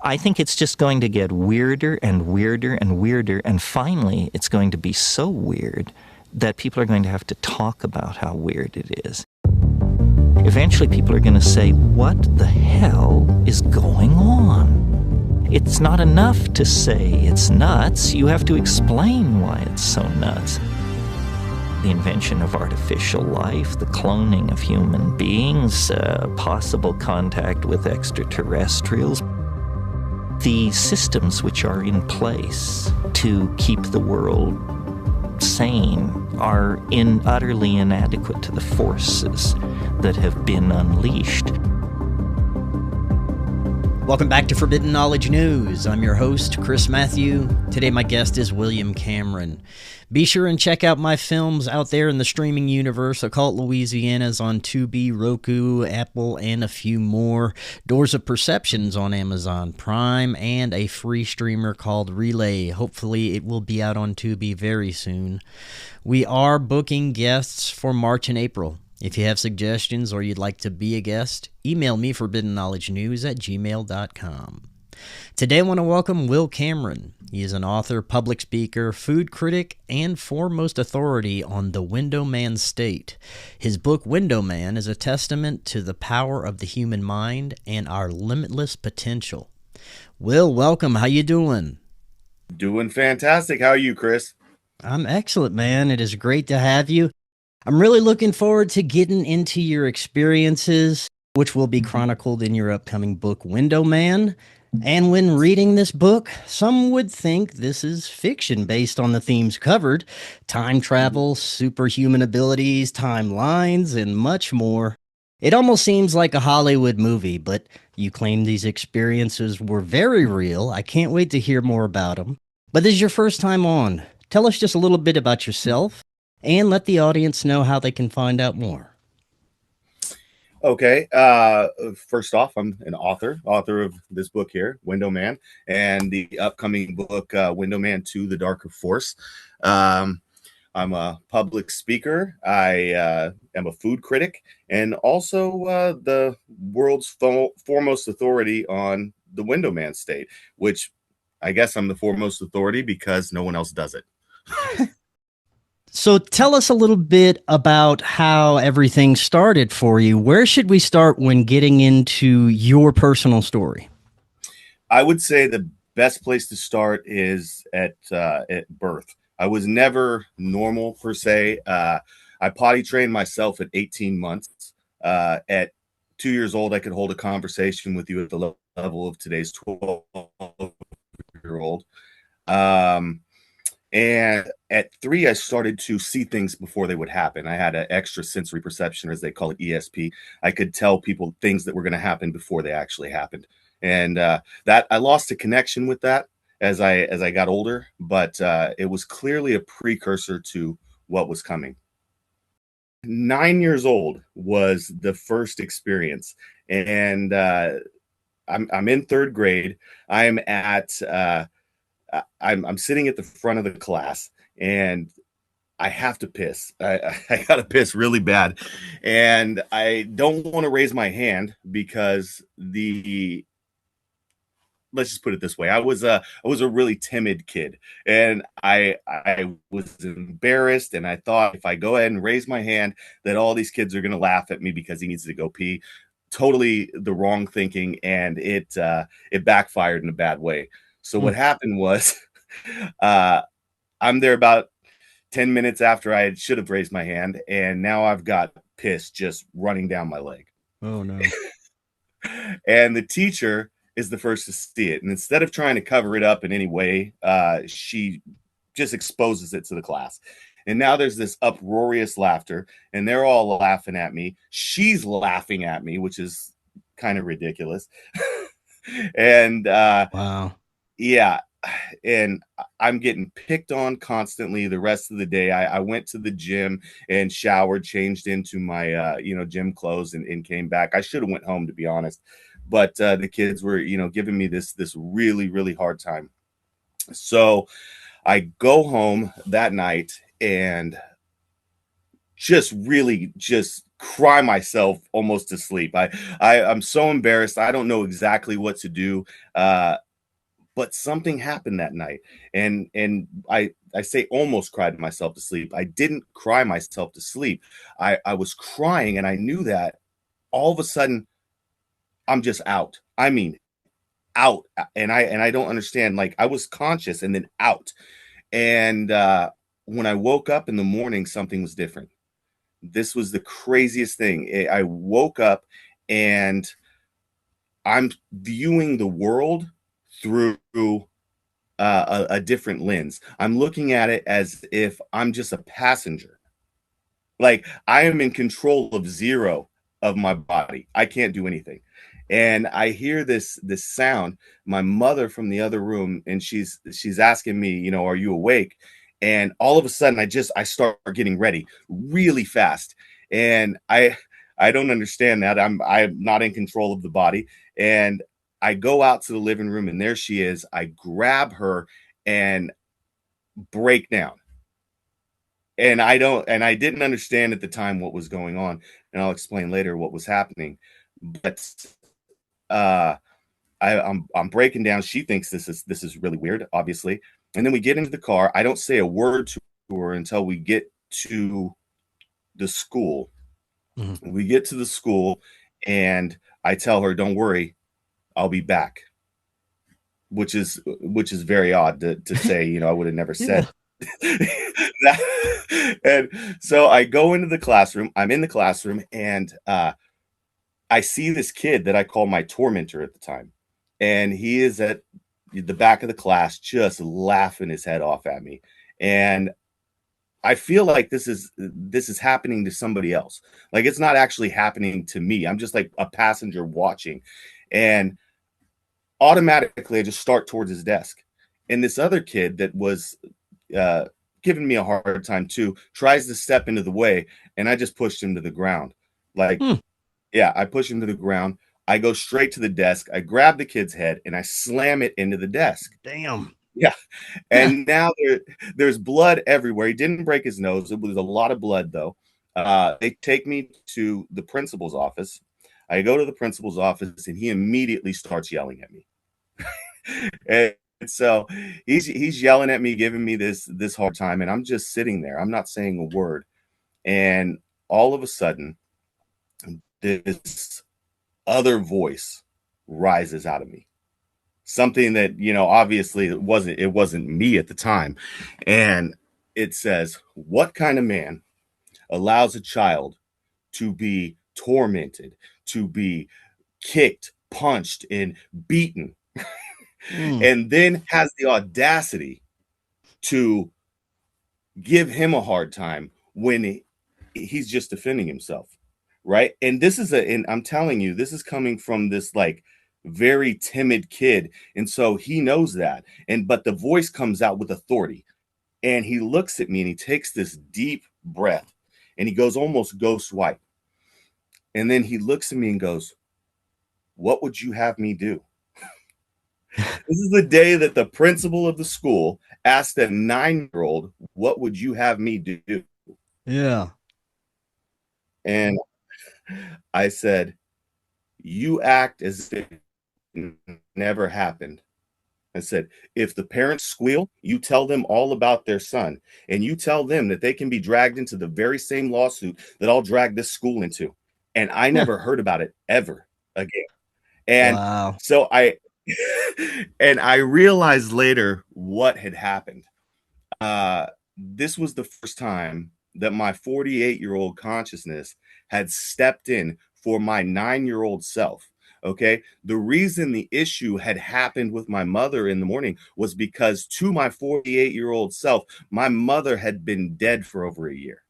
I think it's just going to get weirder and weirder and weirder, and finally it's going to be so weird that people are going to have to talk about how weird it is. Eventually people are going to say, what the hell is going on? It's not enough to say it's nuts. You have to explain why it's so nuts. The invention of artificial life, the cloning of human beings, possible contact with extraterrestrials, the systems which are in place to keep the world sane are utterly inadequate to the forces that have been unleashed. Welcome back to Forbidden Knowledge News. I'm your host, Chris Matthew. Today my guest is William Cameron. Be sure and check out my films out there in the streaming universe. Occult Louisiana's on Tubi, Roku, Apple, and a few more. Doors of Perception's on Amazon Prime, and a free streamer called Relay. Hopefully it will be out on Tubi very soon. We are booking guests for March and April. If you have suggestions or you'd like to be a guest, email me forbiddenknowledgenews@gmail.com. Today I want to welcome Will Cameron. He is an author, public speaker, food critic, and foremost authority on the Window Man state. His book, Window Man, is a testament to the power of the human mind and our limitless potential. Will, welcome. How you doing? Doing fantastic. How are you, Chris? I'm excellent, man. It is great to have you. I'm really looking forward to getting into your experiences, which will be chronicled in your upcoming book, Window Man. And when reading this book, some would think this is fiction based on the themes covered: time travel, superhuman abilities, timelines, and much more. It almost seems like a Hollywood movie, but you claim these experiences were very real. I can't wait to hear more about them. But this is your first time on. Tell us just a little bit about yourself, and let the audience know how they can find out more. Okay. First off, I'm an author of this book here, Window Man, and the upcoming book, Window Man 2, The Darker Force. I'm a public speaker. I am a food critic, and also the world's foremost authority on the Window Man state, which I guess I'm the foremost authority because no one else does it. So tell us a little bit about how everything started for you. Where should we start when getting into your personal story? I would say the best place to start is at birth. I was never normal per se. I potty trained myself at 18 months. At 2 years old, I could hold a conversation with you at the level of today's 12-year-old. And at 3, I started to see things before they would happen. I had an extra sensory perception, as they call it, ESP. I could tell people things that were going to happen before they actually happened. And that I lost a connection with that as I got older, but it was clearly a precursor to what was coming. 9 years old was the first experience, and I'm in 3rd grade. I'm sitting at the front of the class, and I have to piss. I got to piss really bad, and I don't want to raise my hand because let's just put it this way. I was a really timid kid, and I was embarrassed, and I thought if I go ahead and raise my hand that all these kids are going to laugh at me because he needs to go pee. Totally the wrong thinking, and it backfired in a bad way. So what happened was I'm there about 10 minutes after I should have raised my hand, and now I've got piss just running down my leg. Oh, no. And the teacher is the first to see it. And instead of trying to cover it up in any way, she just exposes it to the class. And now there's this uproarious laughter, and they're all laughing at me. She's laughing at me, which is kind of ridiculous. And Wow. yeah, and I'm getting picked on constantly the rest of the day. I went to the gym and showered, changed into my gym clothes, and came back. I should have went home, to be honest, but the kids were giving me this really, really hard time. So I go home that night and just cry myself almost to sleep. I'm so embarrassed. I don't know exactly what to do. But something happened that night, and I say almost cried myself to sleep. I didn't cry myself to sleep. I was crying, and I knew that all of a sudden I'm just out. I mean, out, and I don't understand. Like, I was conscious and then out, and when I woke up in the morning, something was different. This was the craziest thing. I woke up and I'm viewing the world through a different lens. I'm looking at it as if I'm just a passenger. Like, I am in control of zero of my body. I can't do anything. And I hear this sound, my mother from the other room, and she's asking me, you know, are you awake? And all of a sudden I start getting ready really fast. And I don't understand that. I'm not in control of the body. And I go out to the living room, and there she is. I grab her and break down. And I didn't understand at the time what was going on. And I'll explain later what was happening. But I'm breaking down. She thinks this is really weird, obviously. And then we get into the car. I don't say a word to her until we get to the school. Mm-hmm. We get to the school, and I tell her, don't worry, I'll be back. Which is very odd to say, you know, I would have never said that. And so I go into the classroom. I'm in the classroom, and I see this kid that I call my tormentor at the time. And he is at the back of the class just laughing his head off at me. And I feel like this is happening to somebody else. Like, it's not actually happening to me. I'm just like a passenger watching. And automatically I just start towards his desk. And this other kid that was giving me a hard time too tries to step into the way, and I just pushed him to the ground. Like, yeah, I push him to the ground. I go straight to the desk. I grab the kid's head and I slam it into the desk. Damn. Yeah. And now there's blood everywhere. He didn't break his nose. It was a lot of blood, though. They take me to the principal's office. I go to the principal's office, and he immediately starts yelling at me. And so he's yelling at me, giving me this hard time, and I'm just sitting there. I'm not saying a word. And all of a sudden, this other voice rises out of me. Something that, you know, obviously it wasn't me at the time. And it says, what kind of man allows a child to be tormented, to be kicked, punched, and beaten, and then has the audacity to give him a hard time when he's just defending himself, right? And and I'm telling you, this is coming from this like very timid kid, and so he knows that. But the voice comes out with authority, and he looks at me, and he takes this deep breath, and he goes almost ghost white, and then he looks at me and goes, "What would you have me do?" This is the day that the principal of the school asked a 9-year-old, "What would you have me do?" Yeah. And I said, "You act as if it never happened." I said, "If the parents squeal, you tell them all about their son, and you tell them that they can be dragged into the very same lawsuit that I'll drag this school into." And I never heard about it ever again. And wow. So I realized later what had happened. This was the first time that my 48-year-old consciousness had stepped in for my 9-year-old self. Okay. The reason the issue had happened with my mother in the morning was because to my 48-year-old self, my mother had been dead for over a year.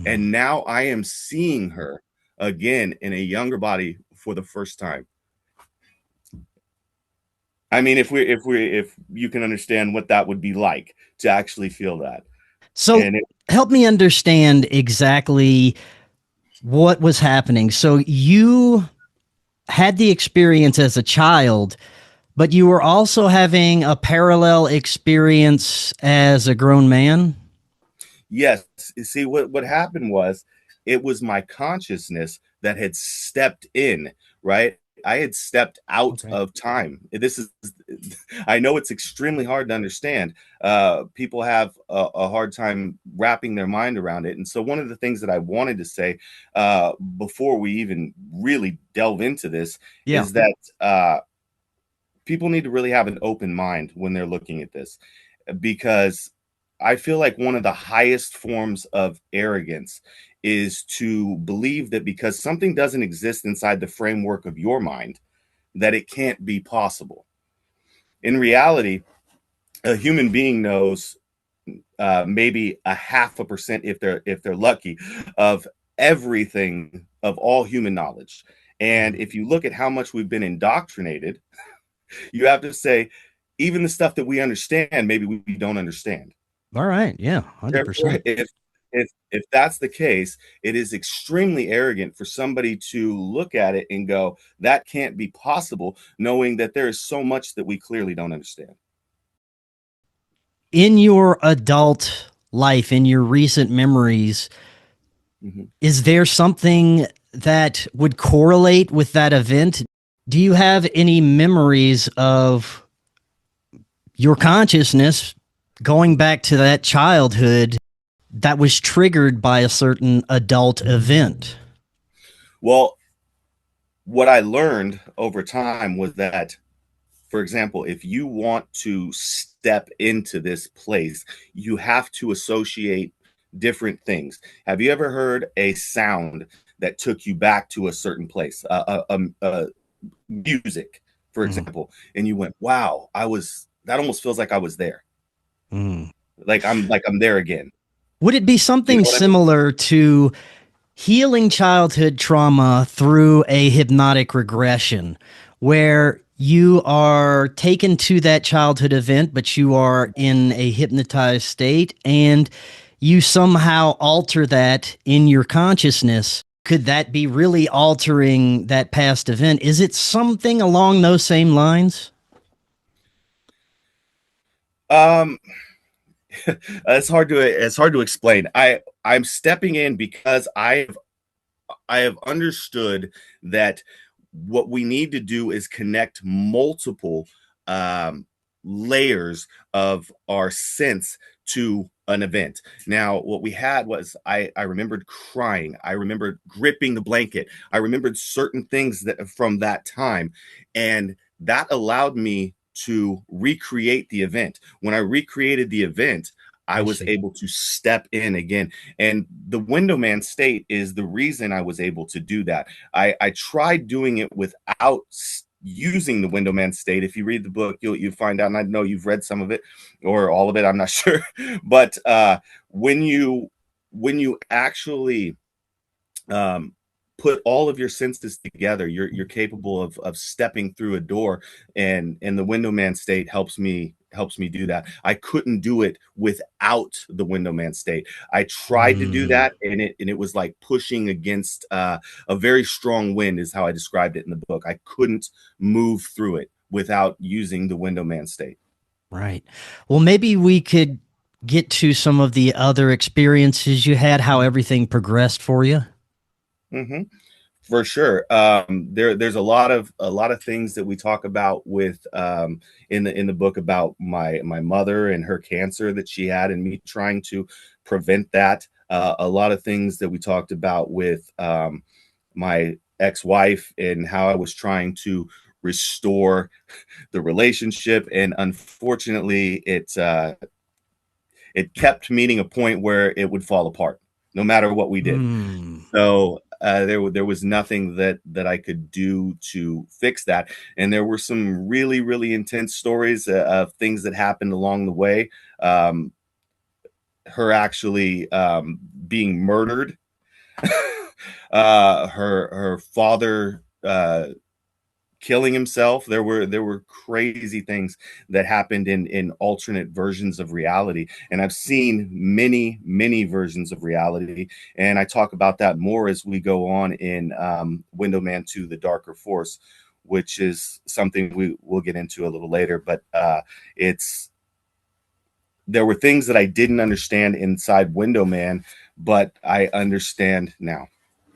And now I am seeing her again in a younger body for the first time. I mean, if you can understand what that would be like to actually feel that. So help me understand exactly what was happening. So you had the experience as a child, but you were also having a parallel experience as a grown man? Yes. See, what happened was it was my consciousness that had stepped in, right? I had stepped out of time. This is, I know it's extremely hard to understand. People have a hard time wrapping their mind around it. And so one of the things that I wanted to say before we even really delve into this is that people need to really have an open mind when they're looking at this, because I feel like one of the highest forms of arrogance is to believe that because something doesn't exist inside the framework of your mind, that it can't be possible. In reality, a human being knows maybe 0.5% if they're lucky of everything, of all human knowledge. And if you look at how much we've been indoctrinated, you have to say, even the stuff that we understand, maybe we don't understand. All right. Yeah. 100%. Therefore, if that's the case, it is extremely arrogant for somebody to look at it and go, that can't be possible, knowing that there is so much that we clearly don't understand. In your adult life, in your recent memories, is there something that would correlate with that event? Do you have any memories of your consciousness going back to that childhood that was triggered by a certain adult event? Well, what I learned over time was that, for example, if you want to step into this place, you have to associate different things. Have you ever heard a sound that took you back to a certain place? Music, for example, and you went, wow, that almost feels like I was there. Like I'm there again. Would it be something similar to healing childhood trauma through a hypnotic regression, where you are taken to that childhood event, but you are in a hypnotized state and you somehow alter that in your consciousness? Could that be really altering that past event? Is it something along those same lines? It's hard to explain. I'm stepping in because I have understood that what we need to do is connect multiple layers of our sense to an event. Now, what we had was I remembered crying. I remembered gripping the blanket. I remembered certain things that from that time, and that allowed me to recreate the event. When I recreated the event, I was able to step in again. And the window man state is the reason I was able to do that. I tried doing it without using the window man state. If you read the book, you'll find out, and I know you've read some of it or all of it, I'm not sure. But when you actually put all of your senses together, you're capable of stepping through a door, and the window man state helps me do that. I couldn't do it without the window man state. I tried to do that, and it was like pushing against a very strong wind, is how I described it in the book. I couldn't move through it without using the window man state. Right. Well, maybe we could get to some of the other experiences you had, how everything progressed for you. For sure. There's a lot of things that we talk about with in the book about my mother and her cancer that she had, and me trying to prevent that. A lot of things that we talked about with my ex-wife and how I was trying to restore the relationship, and unfortunately, it kept meeting a point where it would fall apart, no matter what we did. So there was nothing that I could do to fix that. And there were some really, really intense stories of things that happened along the way. Her actually being murdered, her father killing himself. There were crazy things that happened in alternate versions of reality, and I've seen many versions of reality, and I talk about that more as we go on in Window Man 2: The Darker Force, which is something we'll get into a little later. But it's there were things that I didn't understand inside Window Man, but I understand now.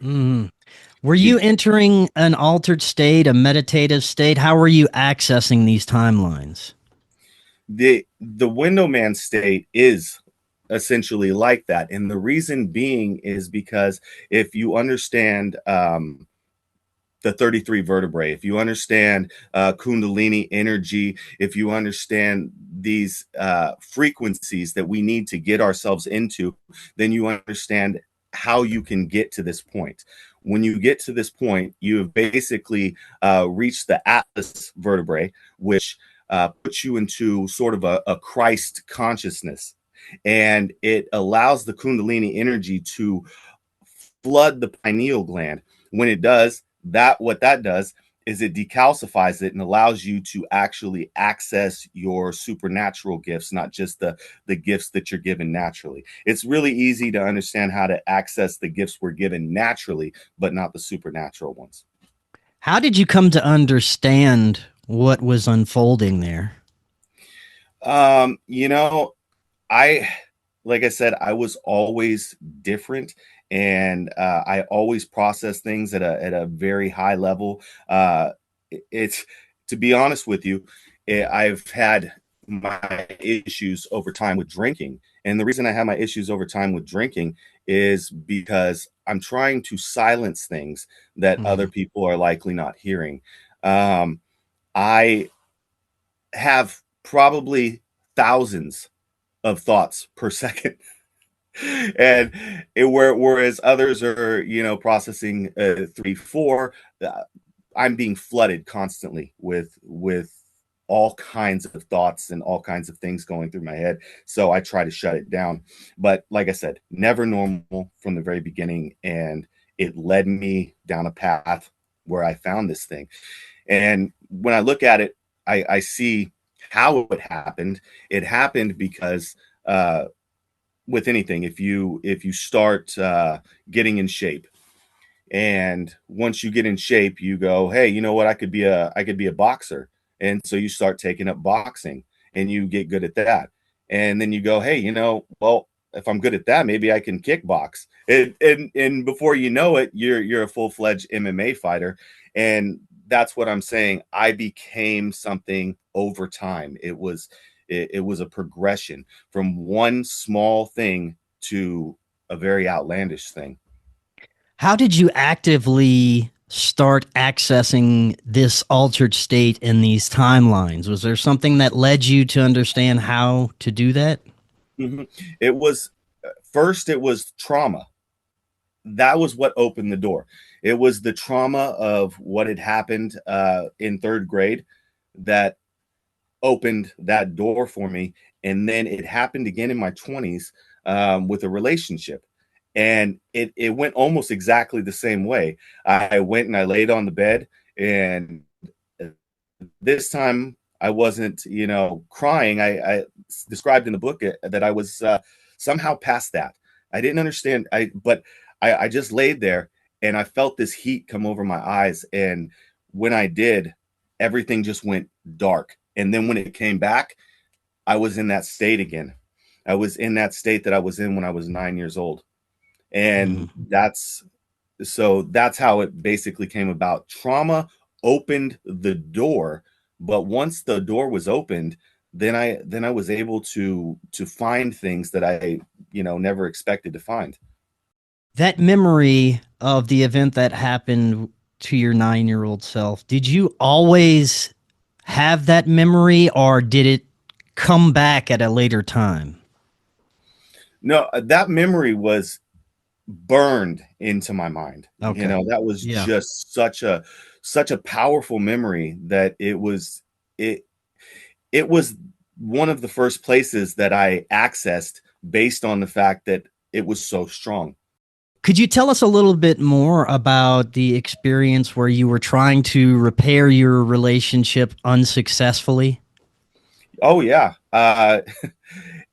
Mm. Were you entering an altered state, a meditative state? How were you accessing these timelines? The Window Man state is essentially like that, and the reason being is because if you understand the 33 vertebrae, if you understand Kundalini energy, if you understand these frequencies that we need to get ourselves into, then you understand how you can get to this point. When you get to this point, you have basically reached the Atlas vertebrae, which puts you into sort of a Christ consciousness. And it allows the Kundalini energy to flood the pineal gland. When it does, what that does is it decalcifies it and allows you to actually access your supernatural gifts, not just the gifts that you're given naturally. It's really easy to understand how to access the gifts we're given naturally, but not the supernatural ones. How did you come to understand what was unfolding there? You know, like I said, I was always different, and I always process things at a very high level. It's To be honest with you, I've had my issues over time with drinking, and the reason I have my issues over time with drinking is because I'm trying to silence things that other people are likely not hearing. I have probably thousands of thoughts per second. And whereas others are, processing 3, 4, I'm being flooded constantly with all kinds of thoughts and all kinds of things going through my head. So I try to shut it down. But like I said, never normal from the very beginning, and it led me down a path where I found this thing. And when I look at it, I see how it happened. It happened because with anything, if you start getting in shape, and once you get in shape, you go, hey, you know what, I could be a boxer. And so you start taking up boxing and you get good at that. And then you go, hey, well, if I'm good at that, maybe I can kickbox. And before you know it, you're a full-fledged MMA fighter. And that's what I'm saying. I became something over time. It was a progression from one small thing to a very outlandish thing. How did you actively start accessing this altered state in these timelines? Was there something that led you to understand how to do that? Mhm. It was first, it was trauma. That was what opened the door. It was the trauma of what had happened in third grade that opened that door for me. And then it happened again in my 20s with a relationship. And it went almost exactly the same way. I went and I laid on the bed, and this time I wasn't, crying. I described in the book that I was somehow past that. I didn't understand. But I just laid there and I felt this heat come over my eyes. And when I did, everything just went dark. And then when it came back, I was in that state again. I was in that state that I was in when I was 9 years old. And that's how it basically came about. Trauma opened the door, but once the door was opened, then I was able to find things that I, never expected to find. That memory of the event that happened to your 9-year-old self, did you always have that memory, or did it come back at a later time? No, that memory was burned into my mind. Okay. That was Yeah. just such a powerful memory that it it was one of the first places that I accessed based on the fact that it was so strong. Could you tell us a little bit more about the experience where you were trying to repair your relationship unsuccessfully? Oh yeah.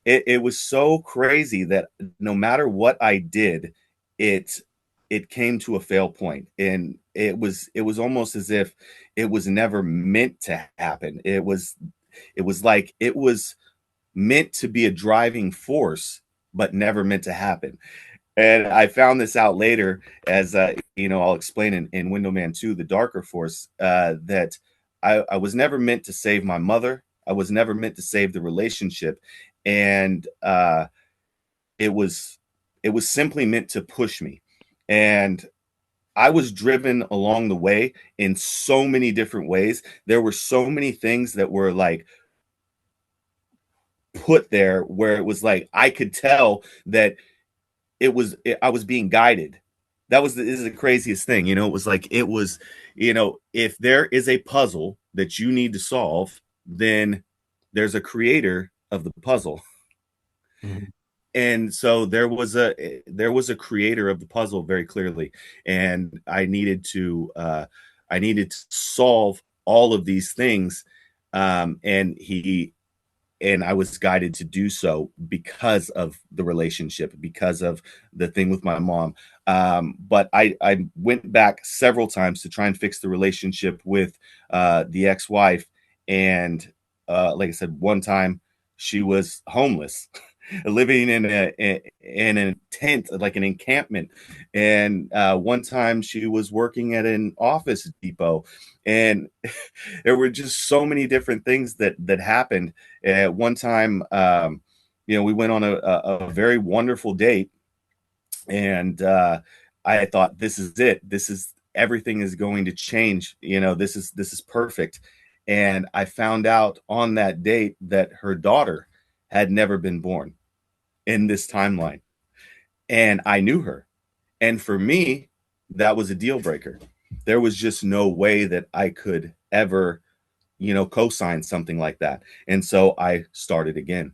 It was so crazy that no matter what I did, it it came to a fail point, and it was almost as if it was never meant to happen. It was like it was meant to be a driving force, but never meant to happen. And I found this out later as, I'll explain in Window Man 2, The Darker Force, that I was never meant to save my mother. I was never meant to save the relationship. And it was simply meant to push me. And I was driven along the way in so many different ways. There were so many things that were like put there where it was like I could tell that I was being guided. This is the craziest thing. It was like, if there is a puzzle that you need to solve, then there's a creator of the puzzle. Mm-hmm. And so there was a creator of the puzzle very clearly, and I needed to solve all of these things, and I was guided to do so because of the relationship, because of the thing with my mom. But I went back several times to try and fix the relationship with the ex-wife. And like I said, one time she was homeless, living in a tent, like an encampment. And one time she was working at an office depot. And there were just so many different things that happened. At one time, we went on a very wonderful date, and I thought, this is it. Everything is going to change. This is perfect. And I found out on that date that her daughter had never been born in this timeline. And I knew her. And for me, that was a deal breaker. There was just no way that I could ever, co-sign something like that. And so I started again.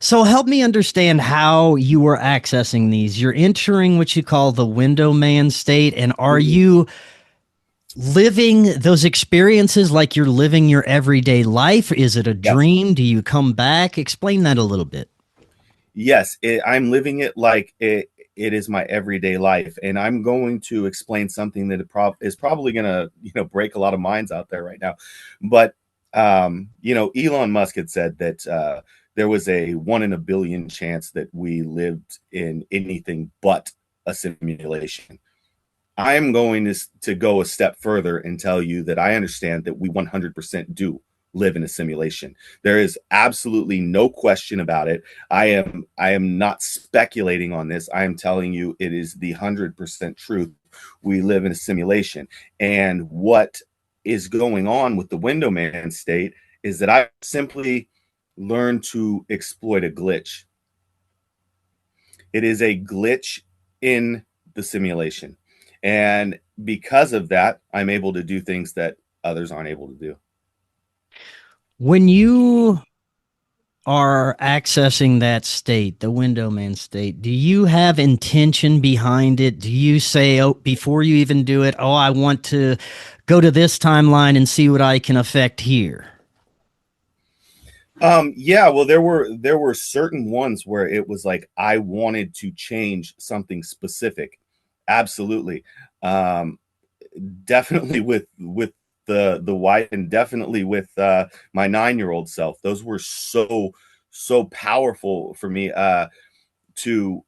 So help me understand how you were accessing these. You're entering what you call the window man state. And are you living those experiences like you're living your everyday life? Is it a dream? Do you come back? Explain that a little bit. Yes, I'm living it like it is my everyday life. And I'm going to explain something that is probably going to, break a lot of minds out there right now. But, Elon Musk had said that there was a 1 in a billion chance that we lived in anything but a simulation. I am going to go a step further and tell you that I understand that we 100% do live in a simulation. There is absolutely no question about it. I am not speculating on this. I am telling you it is the 100% truth. We live in a simulation. And what is going on with the window man state is that I simply learned to exploit a glitch. It is a glitch in the simulation. And because of that, I'm able to do things that others aren't able to do. When you are accessing that state, the window man state, do you have intention behind it? Do you say, before you even do it, I want to go to this timeline and see what I can affect here? Yeah, well, there were certain ones where it was like I wanted to change something specific. Absolutely. Definitely with the wife, and definitely with my 9-year-old self. Those were so powerful for me. I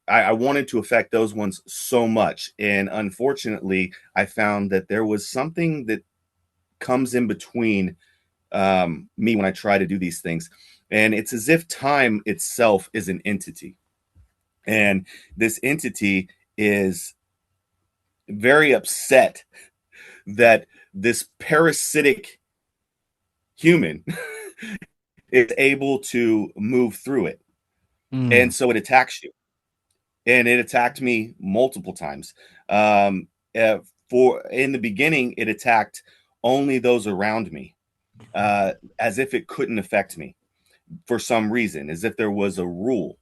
wanted to affect those ones so much. And unfortunately, I found that there was something that comes in between me when I try to do these things. And it's as if time itself is an entity. And this entity is very upset that this parasitic human is able to move through it. And so it attacks you. And it attacked me multiple times. In the beginning, it attacked only those around me, as if it couldn't affect me for some reason, as if there was a rule.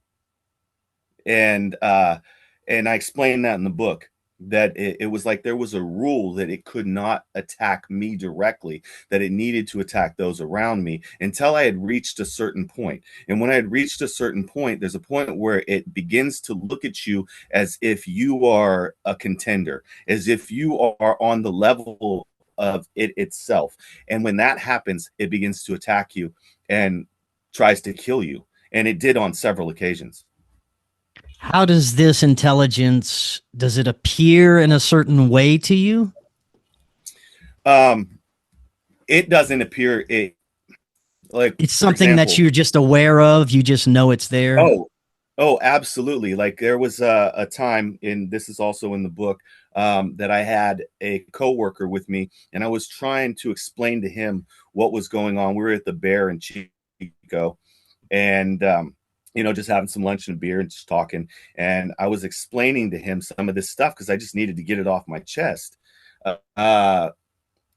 And I explained that in the book, that it was like there was a rule that it could not attack me directly, that it needed to attack those around me until I had reached a certain point. And when I had reached a certain point, there's a point where it begins to look at you as if you are a contender, as if you are on the level of it itself. And when that happens, it begins to attack you and tries to kill you. And it did on several occasions. How does this intelligence, does it appear in a certain way to you? It doesn't appear it like, It's for something that example, you're just aware of. You just know it's there. oh, absolutely. Like there was a time in, this is also in the book, that I had a coworker with me, and I was trying to explain to him what was going on. We were at the Bear in Chico, and just having some lunch and a beer and just talking. And I was explaining to him some of this stuff because I just needed to get it off my chest.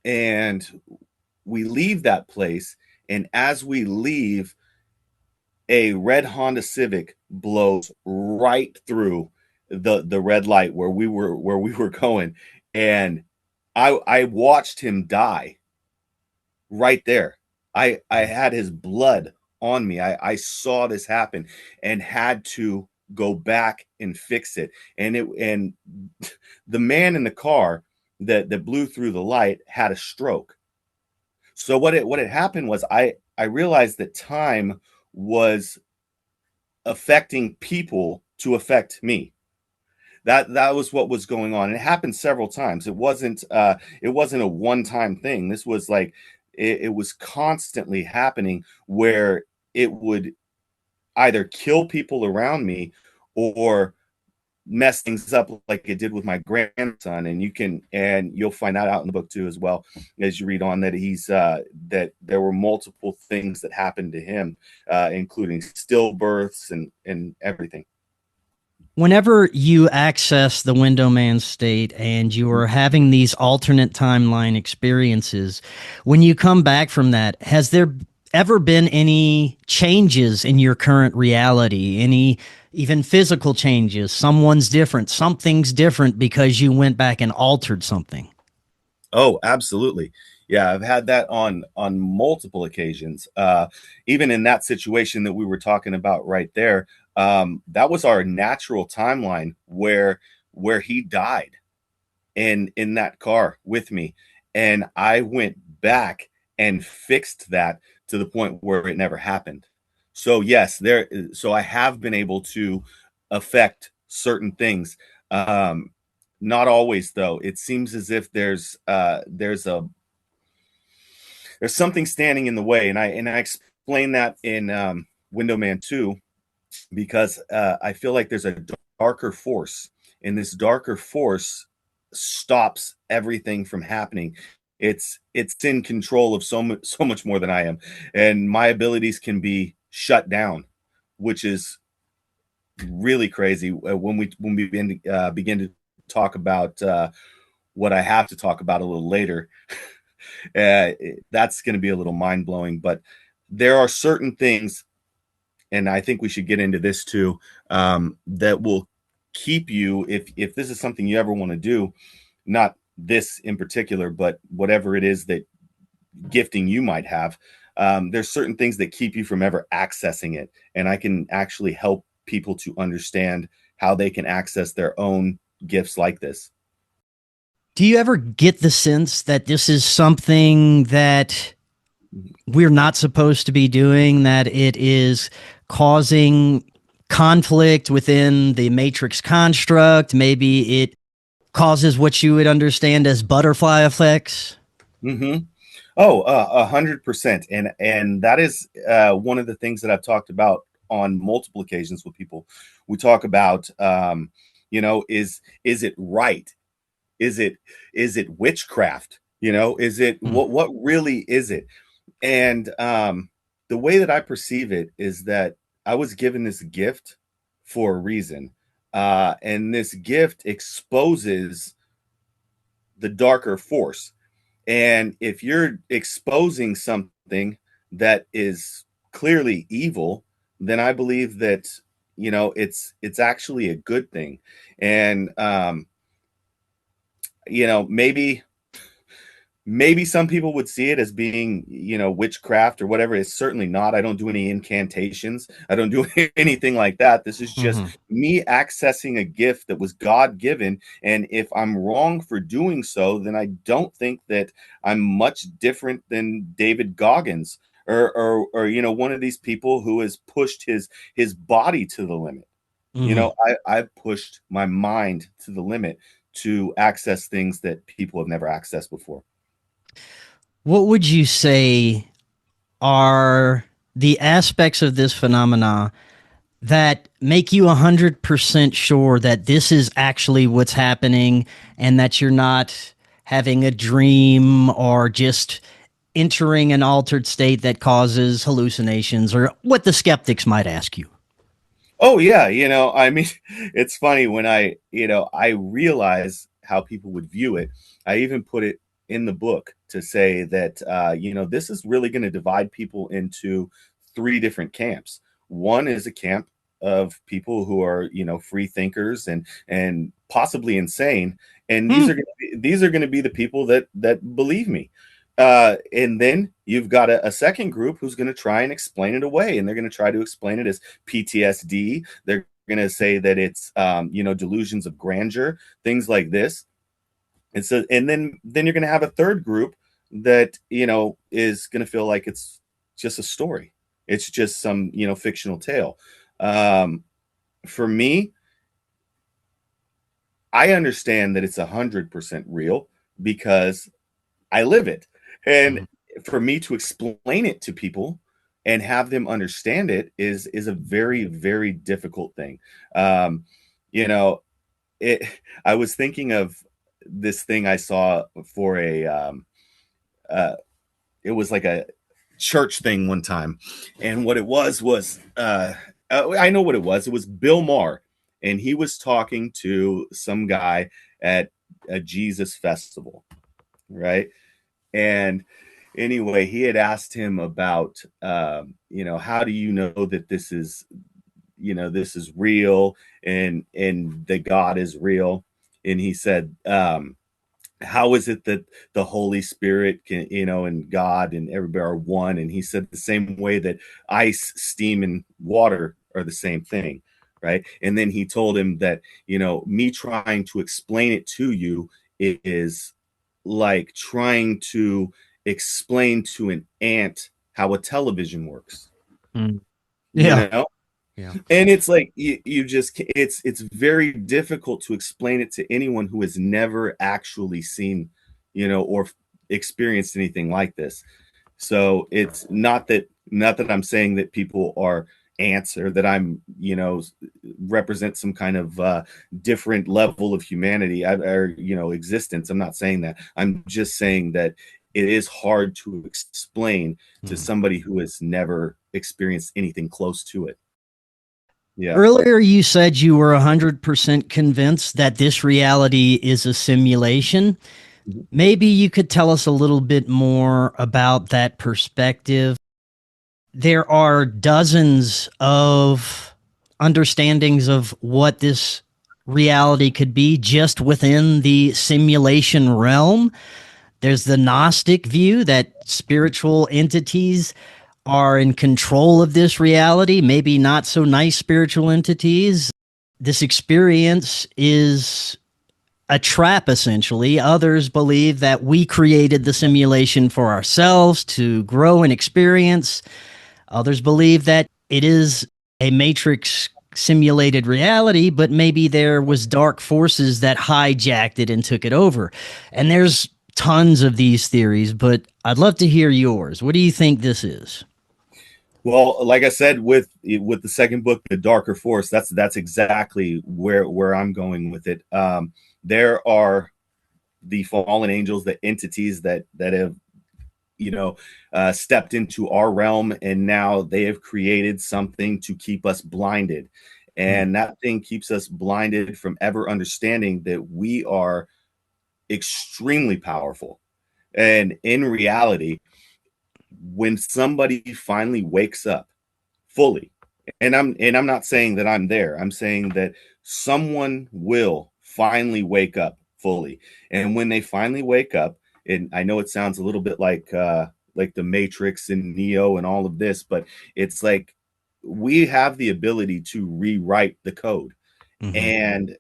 And we leave that place, and as we leave, a red Honda Civic blows right through the red light where we were going, and I watched him die right there. I had his blood on me. I saw this happen and had to go back and fix it. And the man in the car that blew through the light had a stroke. So what had happened was I realized that time was affecting people to affect me. That was what was going on. And it happened several times. It wasn't a one-time thing. This was like it was constantly happening, where it would either kill people around me or mess things up like it did with my grandson. And you'll find that out in the book too, as well, as you read on, that he's that there were multiple things that happened to him, including stillbirths and everything. Whenever you access the window man state and you are having these alternate timeline experiences, when you come back from that, has there ever been any changes in your current reality? Any even physical changes? Someone's different, something's different because you went back and altered something. Oh, absolutely. Yeah, I've had that on multiple occasions. Even in that situation that we were talking about right there, that was our natural timeline where he died in that car with me, and I went back and fixed that to the point where it never happened. So yes, so I have been able to affect certain things. Not always, though. It seems as if there's something standing in the way, and I explain that in Window Man 2, because I feel like there's a darker force, and this darker force stops everything from happening. It's in control of so much more than I am, and my abilities can be shut down, which is really crazy. When we begin to talk about what I have to talk about a little later, that's going to be a little mind blowing. But there are certain things, and I think we should get into this too, that will keep you, if this is something you ever want to do, not this in particular, but whatever it is that gifting you might have, there's certain things that keep you from ever accessing it. And I can actually help people to understand how they can access their own gifts like this. Do you ever get the sense that this is something that we're not supposed to be doing, that it is causing conflict within the matrix construct? Maybe it causes what you would understand as butterfly effects? Mm-hmm. Oh, 100%. And that is one of the things that I've talked about on multiple occasions with people. We talk about, is it right? Is it witchcraft? Is it what really is it? And the way that I perceive it is that I was given this gift for a reason. And this gift exposes the darker force. And if you're exposing something that is clearly evil, then I believe that, it's actually a good thing. And, maybe some people would see it as being, witchcraft or whatever. It's certainly not. I don't do any incantations. I don't do anything like that. This is just me accessing a gift that was God given. And if I'm wrong for doing so, then I don't think that I'm much different than David Goggins. or you know, one of these people who has pushed his body to the limit. You know, I've pushed my mind to the limit to access things that people have never accessed before. What would you say are the aspects of this phenomena that make you 100% sure that this is actually what's happening and that you're not having a dream or just entering an altered state that causes hallucinations, or what the skeptics might ask you? Oh yeah, you know, I mean, it's funny when I realize how people would view it. I even put it in the book to say that you know, this is really going to divide people into three different camps. One is a camp of people who are, you know, free thinkers and possibly insane, and these are going to be the people that believe me. And then you've got a second group who's going to try and explain it away, and they're going to try to explain it as PTSD. They're going to say that it's you know, delusions of grandeur, things like this. And so, and then you're going to have a third group that, you know, is going to feel like it's just a story. It's just some, you know, fictional tale. For me, I understand that it's 100% real because I live it. And for me to explain it to people and have them understand it is a very, very difficult thing. You know, it I was thinking of this thing I saw for a uh it was like a church thing one time. And what it was I know what it was. It was Bill Maher, and he was talking to some guy at a Jesus festival, right? And anyway, he had asked him about, you know, how do you know that this is, you know, this is real and that God is real? And he said, how is it that the Holy Spirit can, you know, and God and everybody are one? And he said the same way that ice, steam, and water are the same thing, right? And then he told him that, you know, me trying to explain it to you is like trying to explain to an ant how a television works, you Yeah. know? Yeah. And it's like you just it's very difficult to explain it to anyone who has never actually seen, you know, or experienced anything like this. So it's not that I'm saying that people are ants or that I'm, you know, represent some kind of different level of humanity or, you know, existence. I'm not saying that. I'm just saying that it is hard to explain to somebody who has never experienced anything close to it. Yeah. Earlier, you said you were 100% convinced that this reality is a simulation. Maybe you could tell us a little bit more about that perspective. There are dozens of understandings of what this reality could be just within the simulation realm. There's the Gnostic view that spiritual entities are in control of this reality, maybe not so nice spiritual entities. This experience is a trap, essentially. Others believe that we created the simulation for ourselves to grow and experience. Others believe that it is a matrix simulated reality, but maybe there was dark forces that hijacked it and took it over. And there's tons of these theories, but I'd love to hear yours. What do you think this is? Well, like I said, with the second book, The Darker Force, that's exactly where I'm going with it. There are the fallen angels, the entities that have, you know, stepped into our realm, and now they have created something to keep us blinded, and that thing keeps us blinded from ever understanding that we are extremely powerful. And in reality, when somebody finally wakes up fully, and I'm not saying that I'm there, I'm saying that someone will finally wake up fully. And when they finally wake up, and I know it sounds a little bit like the Matrix and Neo and all of this, but it's like we have the ability to rewrite the code. And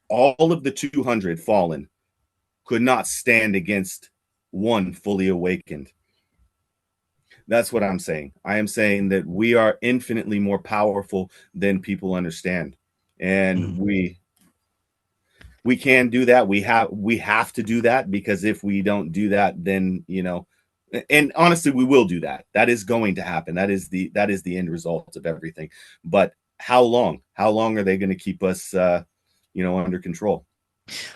all of the 200 fallen could not stand against one fully awakened. That's what I'm saying. I am saying that we are infinitely more powerful than people understand. And we can do that. We have to do that, because if we don't do that, then, you know, and honestly, we will do that. That is going to happen. That is the end result of everything. But how long? How long are they going to keep us, you know, under control?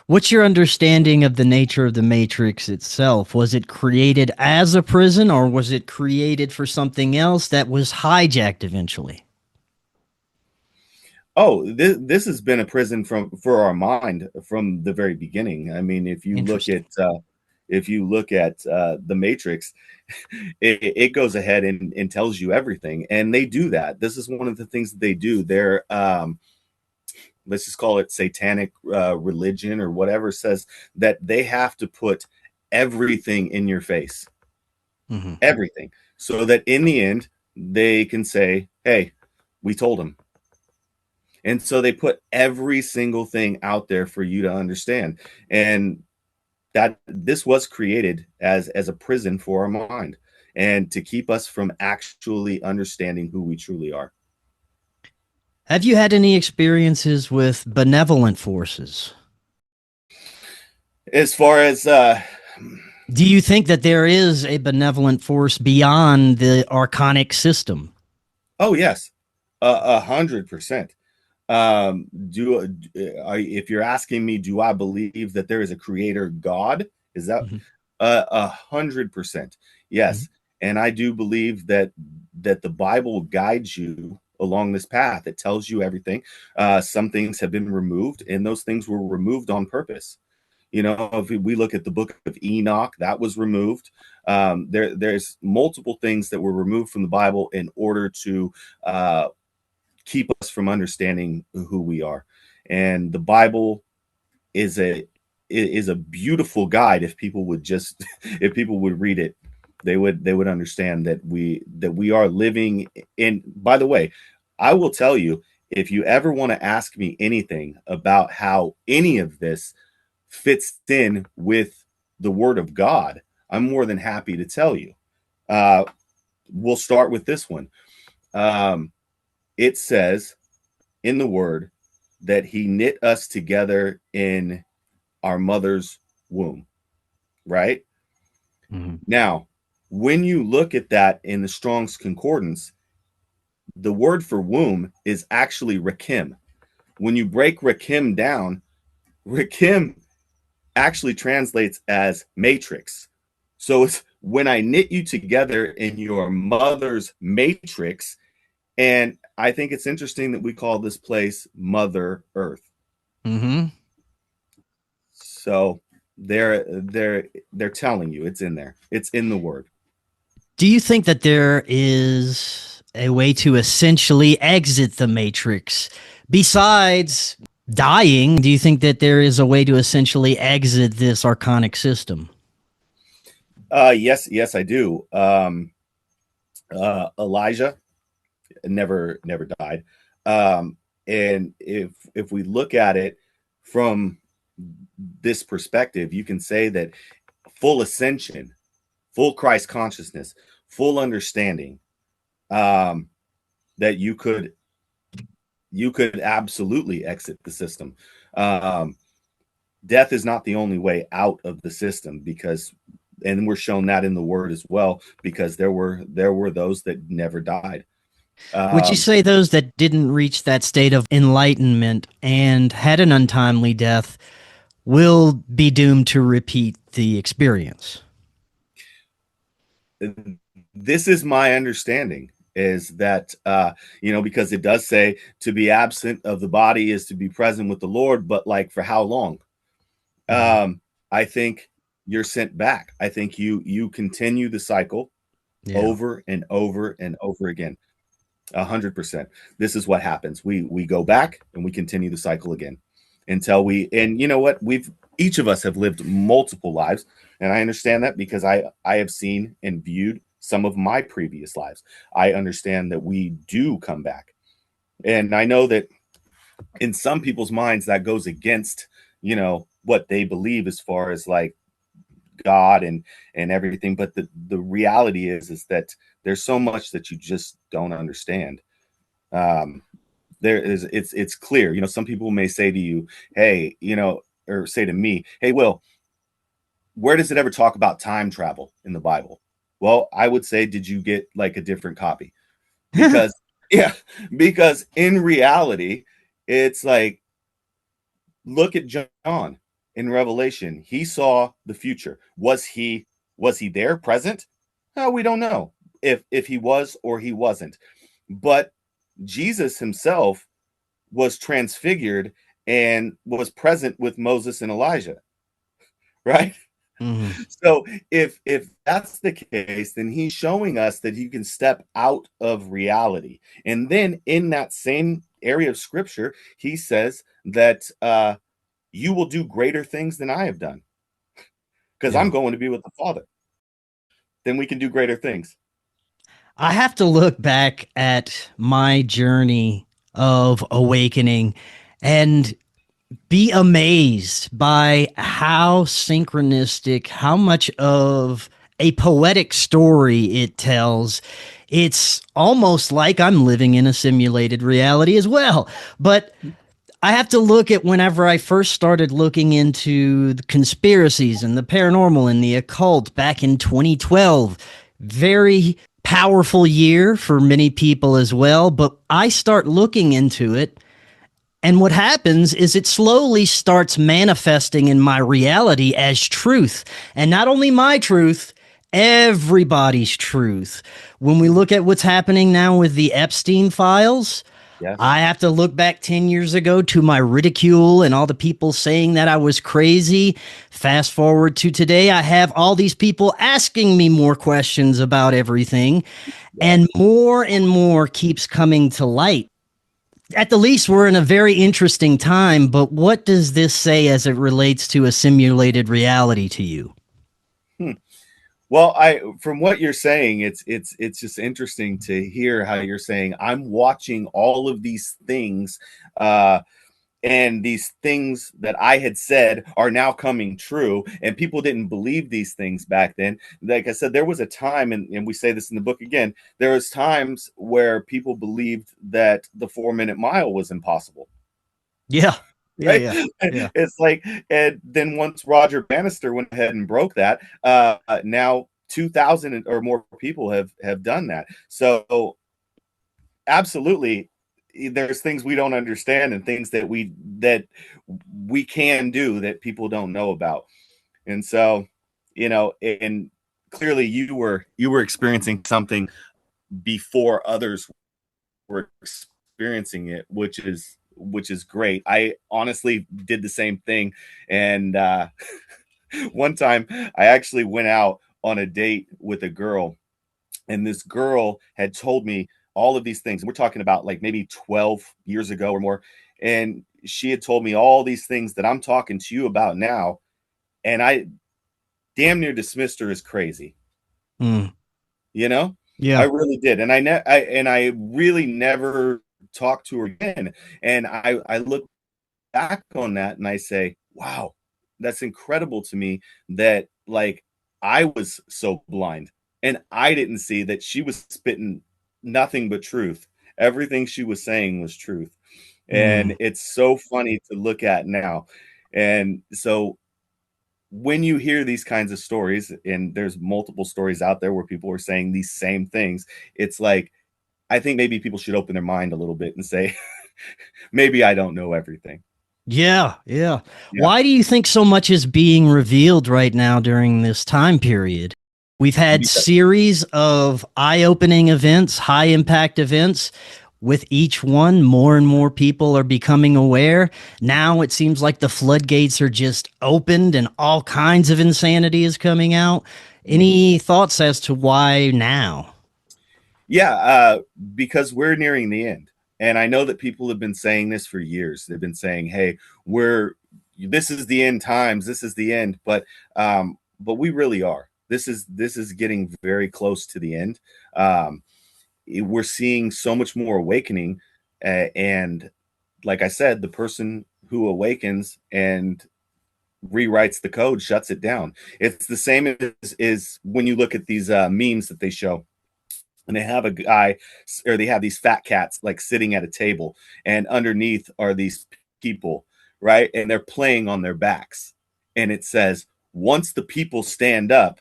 What's your understanding of the nature of the Matrix itself? Was it created as a prison, or was it created for something else that was hijacked eventually? Oh, this has been a prison for our mind from the very beginning. I mean, if you look Interesting. at the Matrix, it goes ahead and tells you everything, and they do that. This is one of the things that they do. They're let's just call it satanic religion or whatever, says that they have to put everything in your face, everything, so that in the end they can say, "Hey, we told them." And so they put every single thing out there for you to understand. And that this was created as a prison for our mind, and to keep us from actually understanding who we truly are. Have you had any experiences with benevolent forces? As far as Do you think that there is a benevolent force beyond the archonic system? oh yes, 100%. If you're asking me, do I believe that there is a creator God? Is that Mhm. 100%? Mhm. Yes, and I do believe that the Bible guides you along this path. It tells you everything. Some things have been removed, and those things were removed on purpose. You know, if we look at the book of Enoch, that was removed. There's multiple things that were removed from the Bible in order to keep us from understanding who we are. And the Bible is a beautiful guide. If people would just if people would read it, they would understand that we are living in. By the way, I will tell you, if you ever want to ask me anything about how any of this fits in with the word of God, I'm more than happy to tell you. uh we'll start with this one. It says in the word that he knit us together in our mother's womb, right? Mhm. Now, when you look at that in the Strong's Concordance, the word for womb is actually Rakim. When you break Rakim down, Rakim actually translates as matrix. So it's when I knit you together in your mother's matrix. And I think it's interesting that we call this place Mother Earth. Mhm. So they're telling you it's in there. It's in the word. Do you think that there is a way to essentially exit the Matrix besides dying? Do you think that there is a way to essentially exit this archonic system? Yes, I do. Elijah never died. And if we look at it from this perspective, you can say that full ascension, full Christ consciousness, full understanding, that you could absolutely exit the system. Um, Death is not the only way out of the system, because, and we're shown that in the word as well, because there were those that never died. Would you Um, say those that didn't reach that state of enlightenment and had an untimely death will be doomed to repeat the experience? this is my understanding, is that you know, because it does say to be absent of the body is to be present with the Lord, but like for how long? Mhm. I think you're sent back. I think you continue the cycle Yeah. over and over and over again. 100%. This is what happens. We go back and we continue the cycle again until we. And you know what? We've each of us have lived multiple lives, and I understand that, because I have seen and viewed some of my previous lives. I understand that we do come back, and I know that in some people's minds that goes against, you know, what they believe as far as like God and everything, but the reality is that there's so much that you just don't understand. It's clear. You know, some people may say to you, hey, you know, or say to me, hey, Will, where does it ever talk about time travel in the Bible? Well, I would say, did you get like a different copy? Because yeah, because in reality, it's like, look at John in Revelation. He saw the future. Was he there present? No, we don't know if he was or he wasn't. But Jesus himself was transfigured and was present with Moses and Elijah, right? Mm-hmm. So if that's the case, then he's showing us that you can step out of reality. And then in that same area of scripture, he says that you will do greater things than I have done, because I'm Yeah. going to be with the Father. Then we can do greater things. I have to look back at my journey of awakening and be amazed by how synchronistic, how much of a poetic story it tells. It's almost like I'm living in a simulated reality as well. But I have to look at whenever I first started looking into the conspiracies and the paranormal and the occult back in 2012. Very powerful year for many people as well. But I start looking into it, and what happens is it slowly starts manifesting in my reality as truth. And not only my truth, everybody's truth. When we look at what's happening now with the Epstein files, Yes. I have to look back 10 years ago to my ridicule and all the people saying that I was crazy. Fast forward to today, I have all these people asking me more questions about everything, and more keeps coming to light. At the least, we're in a very interesting time, but what does this say as it relates to a simulated reality to you? Hmm. Well, I from what you're saying, it's just interesting to hear how you're saying I'm watching all of these things, and these things that I had said are now coming true, and people didn't believe these things back then. Like I said, there was a time, and we say this in the book again, there was times where people believed that the 4 minute mile was impossible. Yeah. Yeah, Right? yeah. Yeah. It's like, and then once Roger Bannister went ahead and broke that, now 2,000 or more people have done that. So absolutely, there's things we don't understand and things that we can do that people don't know about. And so, you know, and clearly you were experiencing something before others were experiencing it, which is great. I honestly did the same thing. And one time I actually went out on a date with a girl, and this girl had told me all of these things. And we're talking about like maybe 12 years ago or more. And she had told me all these things that I'm talking to you about now. And I damn near dismissed her as crazy. Mm. You know, I Yeah. really did. And I really never talked to her again. And I look back on that and I say, wow, that's incredible to me that like I was so blind and I didn't see that she was spitting nothing but truth. Everything she was saying was truth. And Mm. it's so funny to look at now. And so when you hear these kinds of stories, and there's multiple stories out there where people are saying these same things, it's like, I think maybe people should open their mind a little bit and say, maybe I don't know everything. Yeah. Yeah. Yeah. Why do you think so much is being revealed right now during this time period? We've had Because, series of eye-opening events, high-impact events. With each one, more and more people are becoming aware. Now it seems like the floodgates are just opened and all kinds of insanity is coming out. Any thoughts as to why now? yeah, because we're nearing the end. And I know that people have been saying this for years. They've been saying, hey, this is the end times, this is the end. But we really are. This is getting very close to the end. We're seeing so much more awakening. And like I said, the person who awakens and rewrites the code, shuts it down. It's the same as when you look at these memes that they show, and they have a guy, or they have these fat cats like sitting at a table, and underneath are these people, right? And they're playing on their backs, and it says, once the people stand up,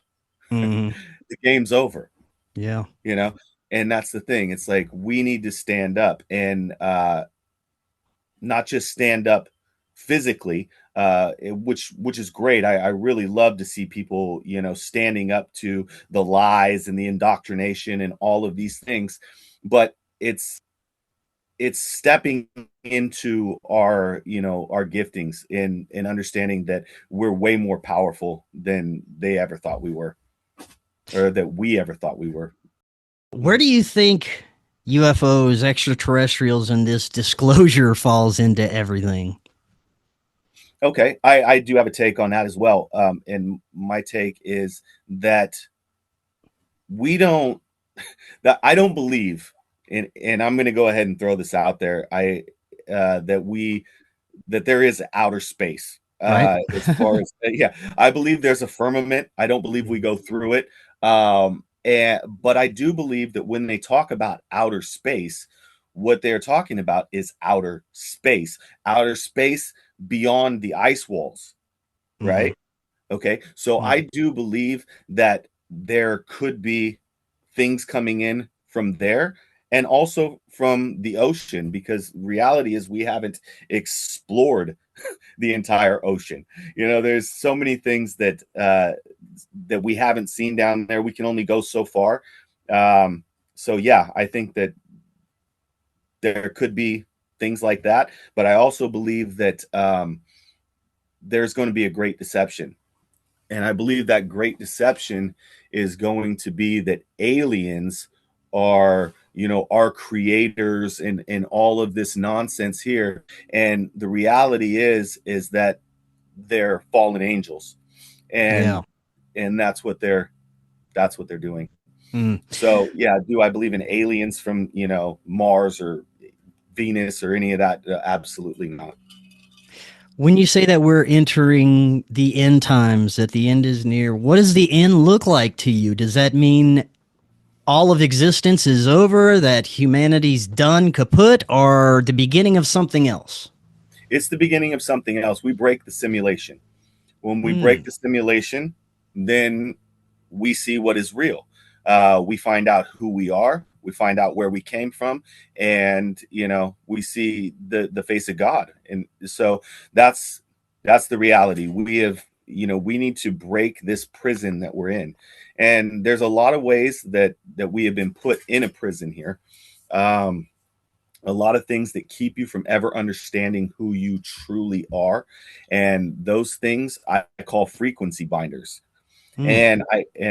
Mhm. the game's over. Yeah. You know, and that's the thing. It's like we need to stand up, and not just stand up physically, which is great. I really love to see people, you know, standing up to the lies and the indoctrination and all of these things, but it's stepping into our, you know, our giftings in understanding that we're way more powerful than they ever thought we were, or that we ever thought we were. Where do you think UFOs, extraterrestrials, and this disclosure falls into everything? Okay, I do have a take on that as well. And my take is that we don't, that I don't believe, and I'm going to go ahead and throw this out there. That there is outer space. Right? As far as, yeah, I believe there's a firmament. I don't believe we go through it. But I do believe that when they talk about outer space, what they're talking about is outer space beyond the ice walls, right? Okay, so I do believe that there could be things coming in from there, and also from the ocean, because reality is we haven't explored the entire ocean. You know, there's so many things that that we haven't seen down there. We can only go so far. So yeah, I think that there could be things like that, but I also believe that there's going to be a great deception. And I believe that great deception is going to be that aliens are, you know, our creators and all of this nonsense here. And the reality is that they're fallen angels. Yeah. And that's what they're doing. Mm. So yeah, do I believe in aliens from, you know, Mars or Venus or any of that? Absolutely not. When you say that we're entering the end times, that the end is near, what does the end look like to you? Does that mean all of existence is over, that humanity's done, kaput, or the beginning of something else? It's the beginning of something else. We break the simulation. When we break the simulation, then we see what is real. We find out who we are. We find out where we came from, and you know, we see the face of God. And so that's the reality. We have, you know, we need to break this prison that we're in, and there's a lot of ways that we have been put in a prison here. A lot of things that keep you from ever understanding who you truly are, and those things I call frequency binders. And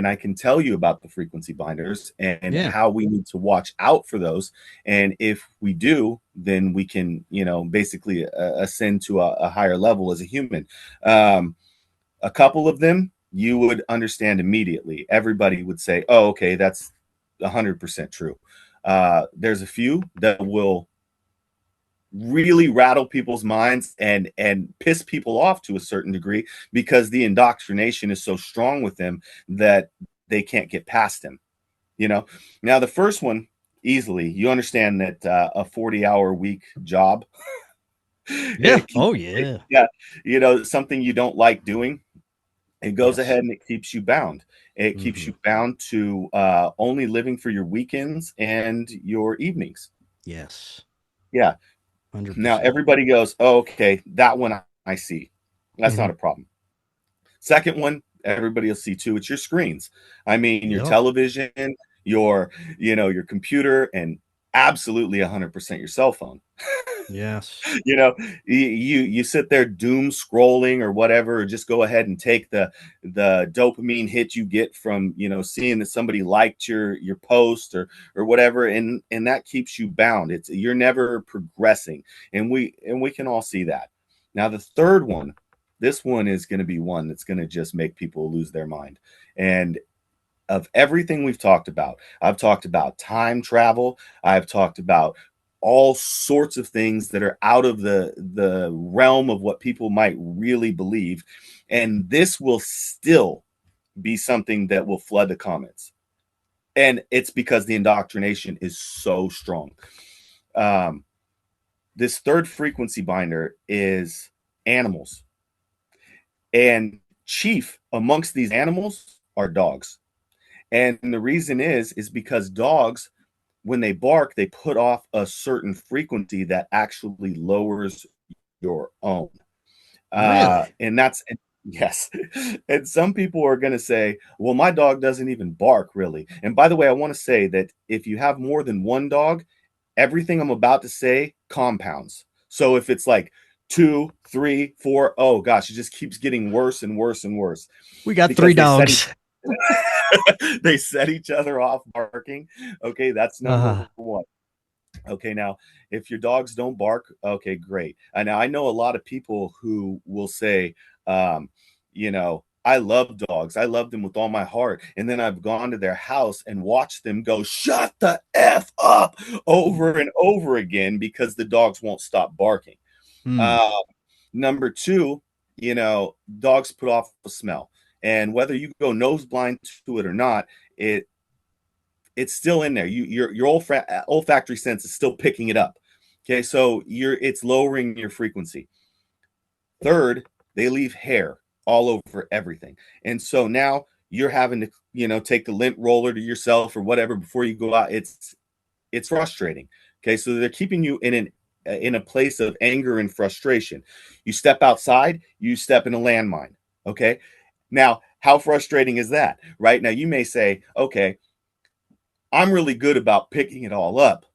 I can tell you about the frequency binders and Yeah. how we need to watch out for those. And if we do, then we can, you know, basically ascend to a higher level as a human. A couple of them you would understand immediately. Everybody would say, "Oh, okay, that's 100% true." There's a few that will really rattle people's minds and piss people off to a certain degree, because the indoctrination is so strong with them that they can't get past him. You know, now the first one, easily you understand that a 40-hour week job, Yeah. Oh, it, yeah. yeah, you know, something you don't like doing, it goes Yes. ahead and it keeps you bound. It keeps you bound to only living for your weekends and your evenings. Yes. Yeah. Now 100%. everybody goes, oh, okay, that one I see. That's not a problem. Second one, everybody will see too. It's your screens. I mean, your Yep. television, your, you know, your computer, and absolutely 100% your cell phone. Yes. You know, you sit there doom scrolling or whatever, or just go ahead and take the dopamine hit you get from, you know, seeing that somebody liked your post or whatever, and that keeps you bound. It's, you're never progressing, and we can all see that. Now the third one, this one is going to be one that's going to just make people lose their mind. And of everything we've talked about, I've talked about time travel, I've talked about all sorts of things that are out of the realm of what people might really believe. And this will still be something that will flood the comments. And it's because the indoctrination is so strong. This third frequency binder is animals. And chief amongst these animals are dogs. And the reason is because dogs, when they bark, they put off a certain frequency that actually lowers your own. Really? And that's, yes. And some people are going to say, well, my dog doesn't even bark really. And by the way, I want to say that if you have more than one dog, everything I'm about to say compounds. So if it's like 2, 3, 4, oh gosh, it just keeps getting worse and worse and worse. We got Because three dogs. they set each other off barking. Okay, that's number one. Okay, now if your dogs don't bark, okay, great. And now I know a lot of people who will say, you know, I love dogs. I love them with all my heart. And then I've gone to their house and watched them go, shut the F up over and over again because the dogs won't stop barking. Number two, you know, dogs put off a smell. And whether you go nose blind to it or not, it's still in there. Your olfactory sense is still picking it up. Okay, so it's lowering your frequency. Third, they leave hair all over everything. And so now you're having to, you know, take the lint roller to yourself or whatever before you go out. It's frustrating. Okay, so they're keeping you in a place of anger and frustration. You step outside, you step in a landmine. Okay, now how frustrating is that? Right now you may say, okay, I'm really good about picking it all up,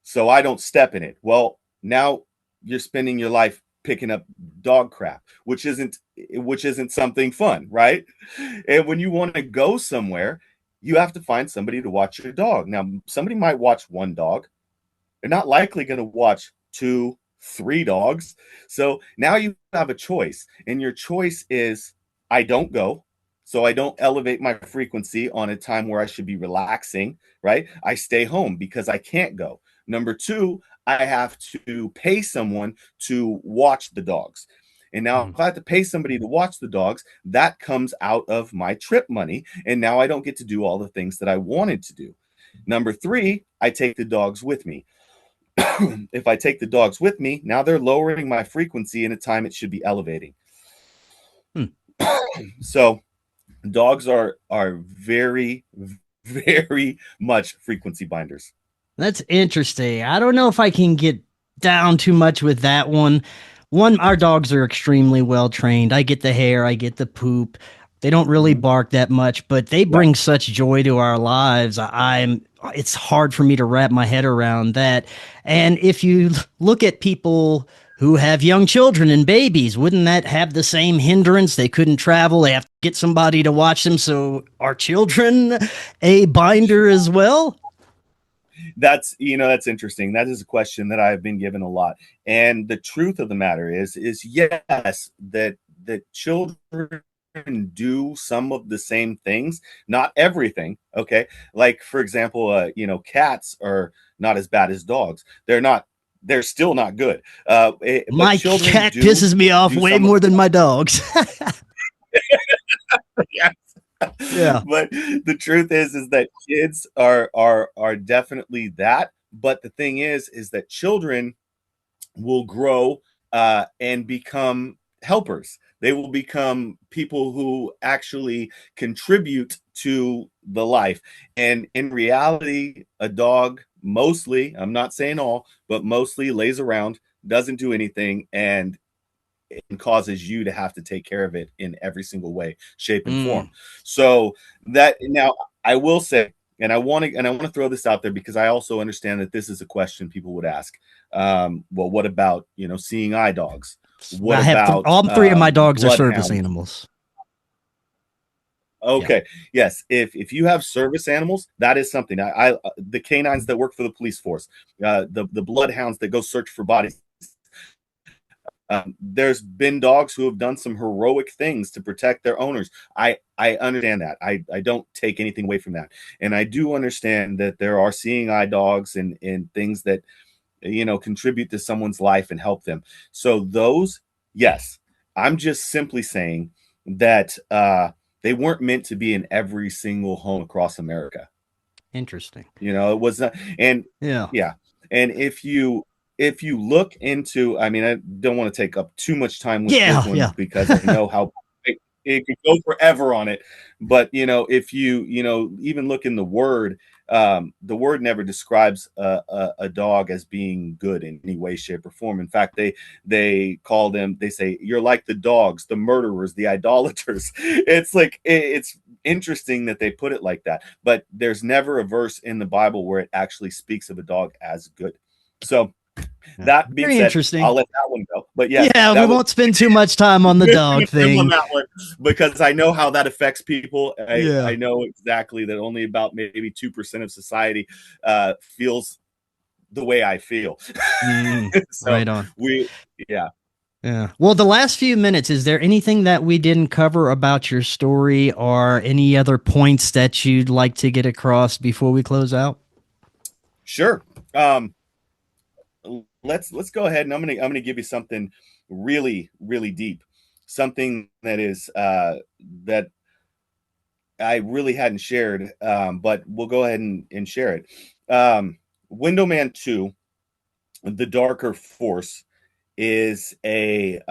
so I don't step in it. Well, now you're spending your life picking up dog crap, which isn't something fun, right? And when you want to go somewhere, you have to find somebody to watch your dog. Now, somebody might watch one dog. They're not likely going to watch 2, 3 dogs. So now you have a choice, and your choice is I don't go. So I don't elevate my frequency on a time where I should be relaxing, right? I stay home because I can't go. Number 2, I have to pay someone to watch the dogs. And now if I have to pay somebody to watch the dogs, that comes out of my trip money. And now I don't get to do all the things that I wanted to do. Number 3, I take the dogs with me. If I take the dogs with me, now they're lowering my frequency in a time it should be elevating. So dogs are very, very much frequency binders. That's interesting. I don't know if I can get down too much with that one. Our dogs are extremely well trained. I get the hair, I get the poop. They don't really bark that much, but they bring such joy to our lives. It's hard for me to wrap my head around that. And if you look at people who have young children and babies, wouldn't that have the same hindrance? They couldn't travel. They have to get somebody to watch them. So are children a binder as well? That's interesting. That is a question that I've been given a lot. And the truth of the matter is yes, that children do some of the same things, not everything. Okay. Like for example, cats are not as bad as dogs. They're still not good. My cat pisses me off way more than my dogs. Yes. Yeah. But the truth is that kids are definitely that. But the thing is that children will grow and become helpers. They will become people who actually contribute to the life. And in reality, a dog mostly, I'm not saying all, but mostly lays around, doesn't do anything, and causes you to have to take care of it in every single way, shape, and form. So that now I will say, and I want to throw this out there because I also understand that this is a question people would ask. Well, what about seeing eye dogs? What about all 3 of my dogs are service animals? Okay. Yeah. Yes. If you have service animals, that is something. The canines that work for the police force, the bloodhounds that go search for bodies. There's been dogs who have done some heroic things to protect their owners. I understand that. I don't take anything away from that. And I do understand that there are seeing eye dogs and things that contribute to someone's life and help them. So those, yes, I'm just simply saying that they weren't meant to be in every single home across America. Interesting. It was not, and yeah. And if you look into, I mean, I don't want to take up too much time with this one because I know how it could go forever on it. But if you even look in the word never describes a dog as being good in any way, shape, or form. In fact, they call them, they say, you're like the dogs, the murderers, the idolaters. It's like, it's interesting that they put it like that, but there's never a verse in the Bible where it actually speaks of a dog as good. So that being said, interesting. I'll let that one go. But yeah, we won't spend too much time on the dog thing on that one, because I know how that affects people. I know exactly that only about maybe 2% of society feels the way I feel. So right on. Yeah. Well, the last few minutes, is there anything that we didn't cover about your story, or any other points that you'd like to get across before we close out? Sure. Let's go ahead, and I'm gonna give you something really, really deep, something that is that I really hadn't shared, but we'll go ahead and share it. Window Man 2, The Darker Force, is it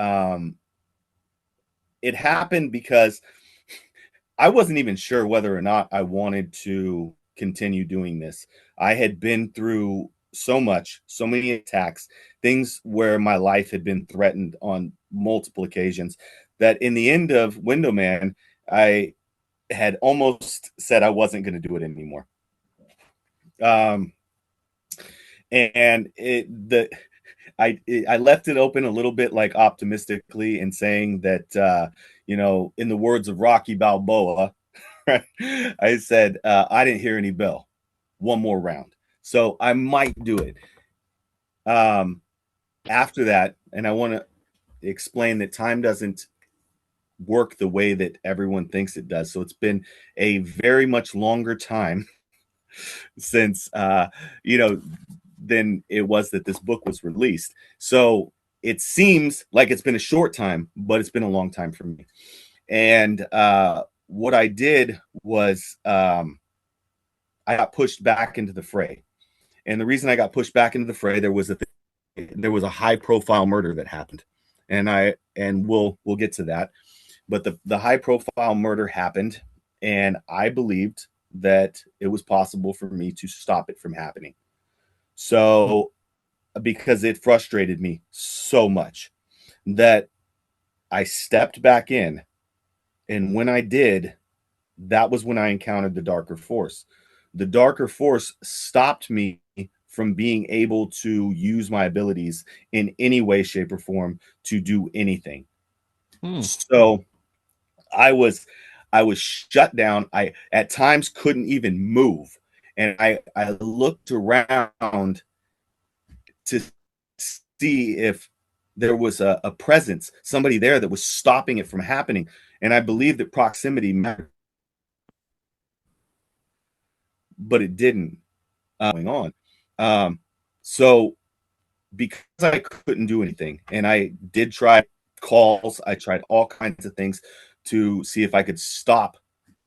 happened because I wasn't even sure whether or not I wanted to continue doing this. I had been through so many attacks, things where my life had been threatened on multiple occasions, that in the end of Window Man, I had almost said I wasn't going to do it anymore. And I left it open a little bit, like optimistically, and saying that, in the words of Rocky Balboa, I said, I didn't hear any bell. One more round. So I might do it. After that, and I want to explain that time doesn't work the way that everyone thinks it does. So it's been a very much longer time since, than it was that this book was released. So it seems like it's been a short time, but it's been a long time for me. And what I did was I got pushed back into the fray. And the reason I got pushed back into the fray, there was a high profile murder that happened. And we'll get to that. But the high profile murder happened, and I believed that it was possible for me to stop it from happening. So because it frustrated me so much that I stepped back in, and when I did, that was when I encountered the darker force. The darker force stopped me from being able to use my abilities in any way, shape, or form to do anything. So I was shut down. I at times couldn't even move. And I looked around to see if there was a presence, somebody there that was stopping it from happening. And I believe that proximity mattered, but it didn't going on. So because I couldn't do anything, and I did try calls, I tried all kinds of things to see if I could stop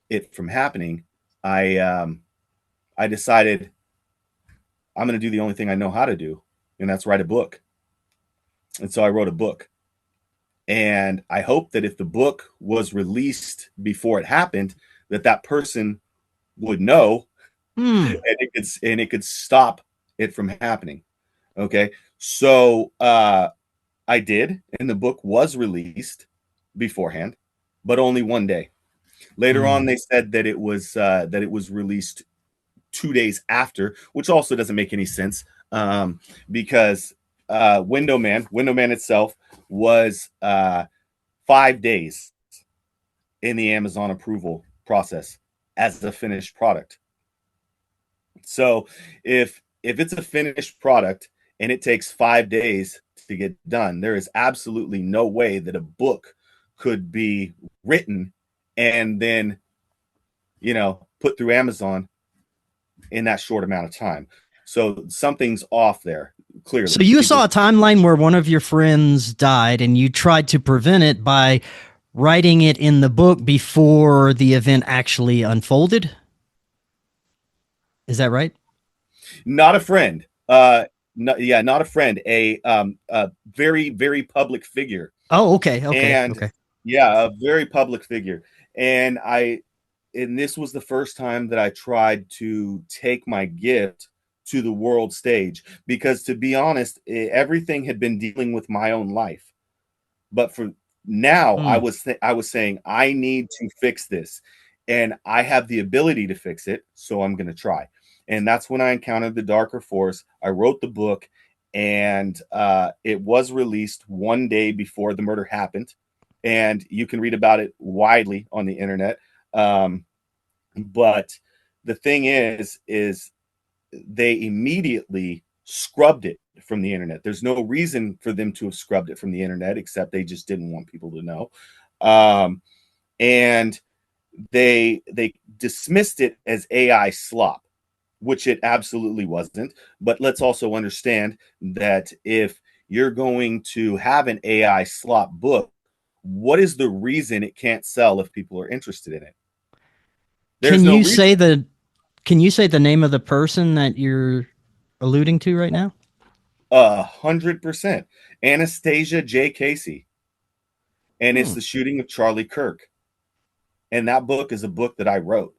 it from happening, I decided I'm going to do the only thing I know how to do, and that's write a book. And so I wrote a book. And I hope that if the book was released before it happened, that person would know, and it could stop it from happening. Okay. So I did, and the book was released beforehand, but only one day. Later on, they said that it was released 2 days after, which also doesn't make any sense, because Window Man itself was 5 days in the Amazon approval process as a finished product. So if it's a finished product and it takes 5 days to get done, there is absolutely no way that a book could be written and then put through Amazon in that short amount of time. So something's off there. clearly. So you saw a timeline where one of your friends died and you tried to prevent it by writing it in the book before the event actually unfolded? Is that right? Not a friend. Not a friend. A very, very public figure. Oh, okay. And yeah, a very public figure. And this was the first time that I tried to take my gift to the world stage, because to be honest, everything had been dealing with my own life. But for now, I was saying, I need to fix this, and I have the ability to fix it, so I'm going to try. And that's when I encountered the darker force. I wrote the book, and it was released one day before the murder happened, and you can read about it widely on the internet. But the thing is they immediately scrubbed it from the internet. There's no reason for them to have scrubbed it from the internet, except they just didn't want people to know. And they dismissed it as AI slop, which it absolutely wasn't. But let's also understand that if you're going to have an AI slop book, what is the reason it can't sell if people are interested in it? Can you say the name of the person that you're alluding to right now? 100%. Anastasia J. Casey. And it's the shooting of Charlie Kirk. And that book is a book that I wrote.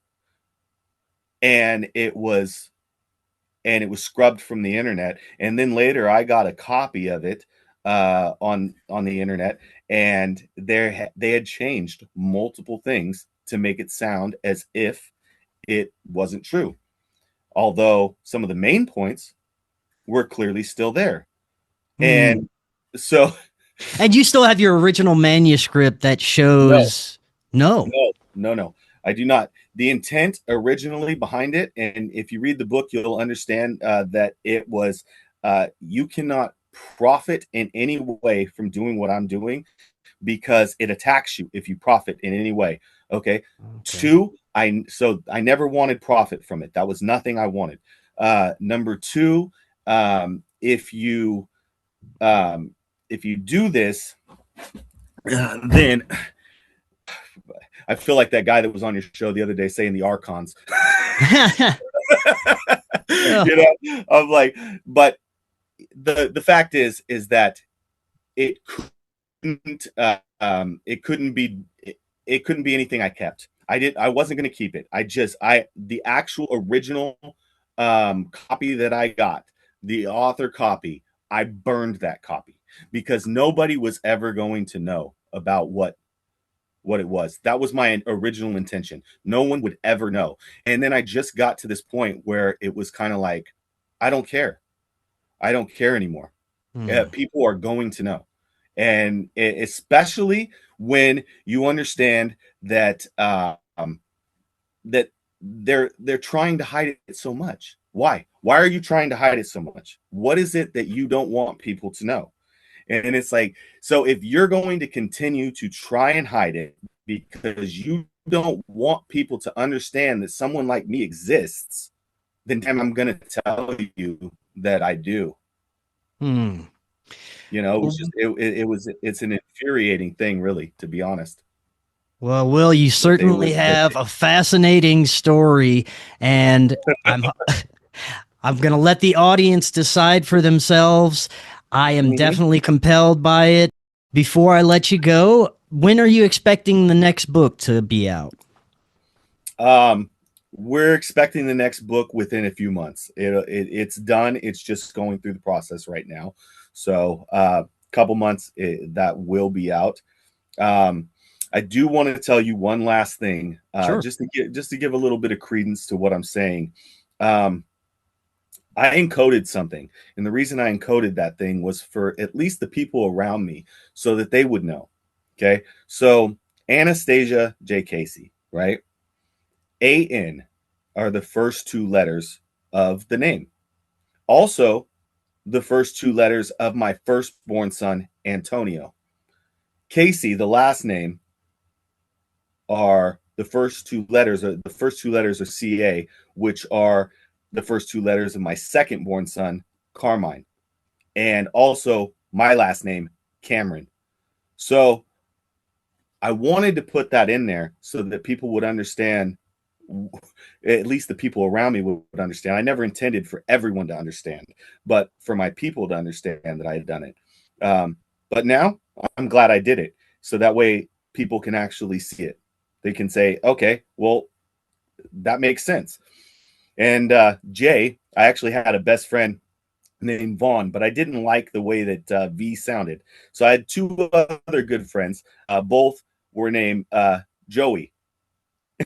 And it was scrubbed from the internet. And then later I got a copy of it on the internet, and they had changed multiple things to make it sound as if it wasn't true. Although some of the main points were clearly still there. And so. And you still have your original manuscript that shows. No. I do not. The intent originally behind it, and if you read the book, you'll understand that it was, you cannot profit in any way from doing what I'm doing, because it attacks you if you profit in any way. Okay. Two, I never wanted profit from it. That was nothing I wanted. Number two, if you do this, then I feel like that guy that was on your show the other day saying the archons. You know, I'm like, but the fact is that it couldn't be anything I kept. I wasn't going to keep it. The actual original copy that I got, the author copy, I burned that copy, because nobody was ever going to know about what it was. That was my original intention. No one would ever know. And then I just got to this point where it was kind of like, I don't care. I don't care anymore. People are going to know. And especially when you understand that that they're trying to hide it so much. Why are you trying to hide it so much? What is it that you don't want people to know? And it's like, so if you're going to continue to try and hide it because you don't want people to understand that someone like me exists, then damn, I'm going to tell you that I do. You know, it's an infuriating thing, really, to be honest. Well, Will, you certainly have a fascinating story, and I'm going to let the audience decide for themselves. I am definitely compelled by it. Before I let you go, when are you expecting the next book to be out? We're expecting the next book within a few months. It's done. It's just going through the process right now. So a couple months that will be out. I do want to tell you one last thing, sure. just to give a little bit of credence to what I'm saying. I encoded something, and the reason I encoded that thing was for at least the people around me, so that they would know. Okay, so Anastasia J. Casey, right? AN are the first two letters of the name. Also, the first two letters of my firstborn son, Antonio. Casey, the last name, are the first two letters. The first two letters are CA, which are the first two letters of my second born son, Carmine. and also my last name, Cameron. So I wanted to put that in there so that people would understand, at least the people around me would understand. I never intended for everyone to understand, but for my people to understand that I had done it. But now I'm glad I did it. So that way people can actually see it. They can say, okay, well, that makes sense. And Jay, I actually had a best friend named Vaughn, but I didn't like the way that V sounded. So I had two other good friends. Both were named Joey.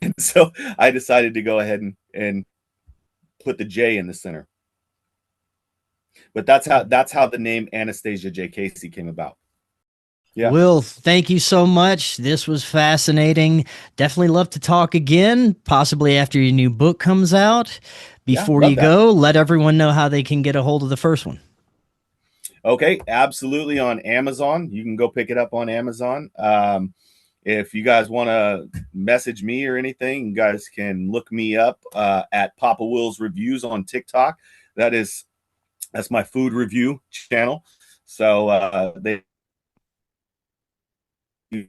And so I decided to go ahead and put the J in the center. But that's how the name Anastasia J. Casey came about. Yeah. Will, thank you so much. This was fascinating. Definitely love to talk again, possibly after your new book comes out. Before you go, let everyone know how they can get a hold of the first one. Okay, absolutely, on Amazon. You can go pick it up on Amazon. If you guys want to message me or anything, you guys can look me up at Papa Will's Reviews on TikTok. That's my food review channel. So they do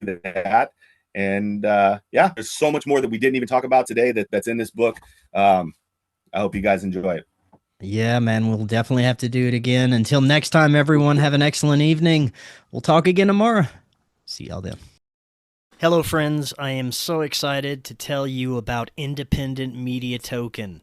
that. And yeah, there's so much more that we didn't even talk about today that's in this book. I hope you guys enjoy it. Yeah, man, we'll definitely have to do it again. Until next time, everyone, have an excellent evening. We'll talk again tomorrow. See y'all then. Hello, friends. I am so excited to tell you about Independent Media Token.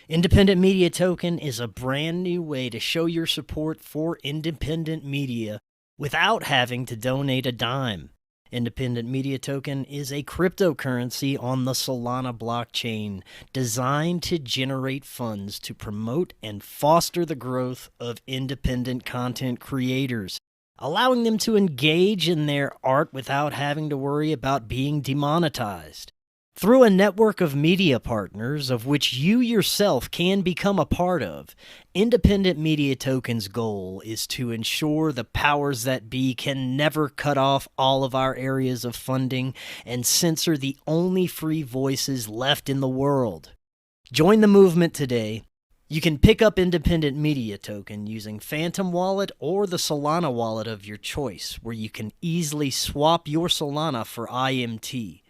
Independent Media Token is a brand new way to show your support for independent media without having to donate a dime. Independent Media Token is a cryptocurrency on the Solana blockchain designed to generate funds to promote and foster the growth of independent content creators, allowing them to engage in their art without having to worry about being demonetized. Through a network of media partners, of which you yourself can become a part of, Independent Media Token's goal is to ensure the powers that be can never cut off all of our areas of funding and censor the only free voices left in the world. Join the movement today. You can pick up Independent Media Token using Phantom Wallet or the Solana wallet of your choice, where you can easily swap your Solana for IMT.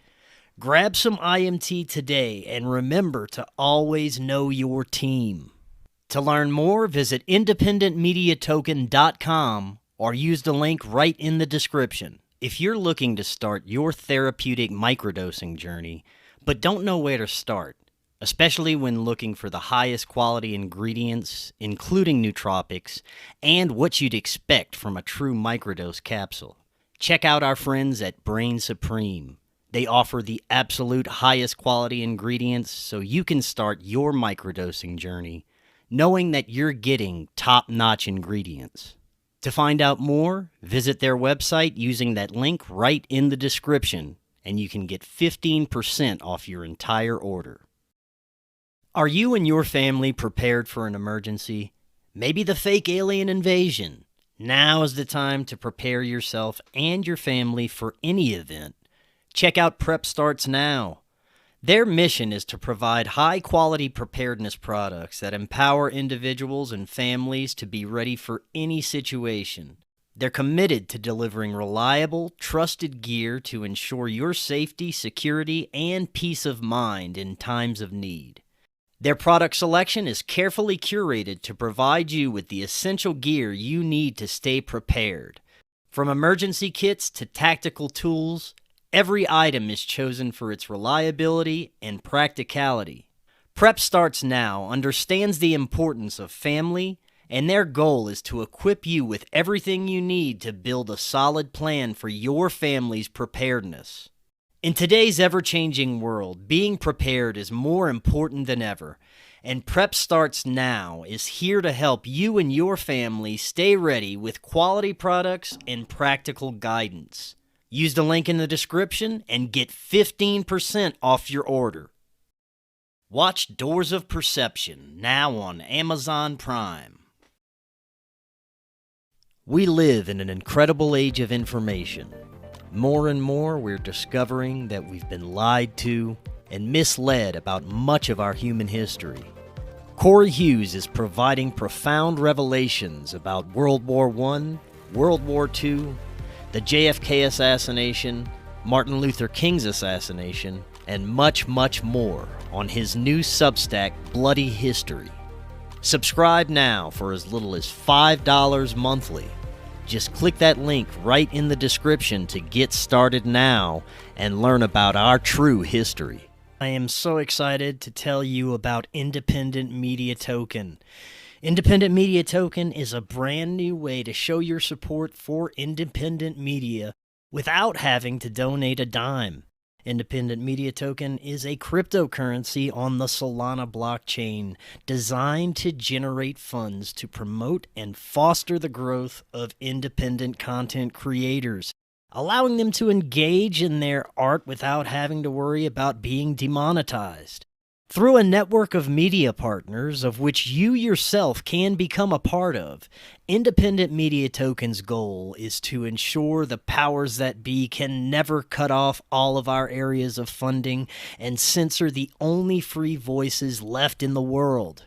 Grab some IMT today and remember to always know your team. To learn more, visit independentmediatoken.com or use the link right in the description. If you're looking to start your therapeutic microdosing journey, but don't know where to start, especially when looking for the highest quality ingredients, including nootropics, and what you'd expect from a true microdose capsule, check out our friends at Brainsupreme. They offer the absolute highest quality ingredients so you can start your microdosing journey knowing that you're getting top-notch ingredients. To find out more, visit their website using that link right in the description, and you can get 15% off your entire order. Are you and your family prepared for an emergency? Maybe the fake alien invasion? Now is the time to prepare yourself and your family for any event. Check out Prep Starts Now. Their mission is to provide high-quality preparedness products that empower individuals and families to be ready for any situation. They're committed to delivering reliable, trusted gear to ensure your safety, security, and peace of mind in times of need. Their product selection is carefully curated to provide you with the essential gear you need to stay prepared. From emergency kits to tactical tools, every item is chosen for its reliability and practicality. Prep Starts Now understands the importance of family, and their goal is to equip you with everything you need to build a solid plan for your family's preparedness. In today's ever-changing world, being prepared is more important than ever, and Prep Starts Now is here to help you and your family stay ready with quality products and practical guidance. Use the link in the description and get 15% off your order. Watch Doors of Perception now on Amazon Prime. We live in an incredible age of information. More and more, we're discovering that we've been lied to and misled about much of our human history. Cory Hughes is providing profound revelations about World War I, World War II, the JFK assassination, Martin Luther King's assassination, and much, much more on his new Substack, Bloody History. Subscribe now for as little as $5 monthly. Just click that link right in the description to get started now and learn about our true history. I am so excited to tell you about Independent Media Token. Independent Media Token is a brand new way to show your support for independent media without having to donate a dime. Independent Media Token is a cryptocurrency on the Solana blockchain designed to generate funds to promote and foster the growth of independent content creators, allowing them to engage in their art without having to worry about being demonetized. Through a network of media partners, of which you yourself can become a part of, Independent Media Token's goal is to ensure the powers that be can never cut off all of our areas of funding and censor the only free voices left in the world.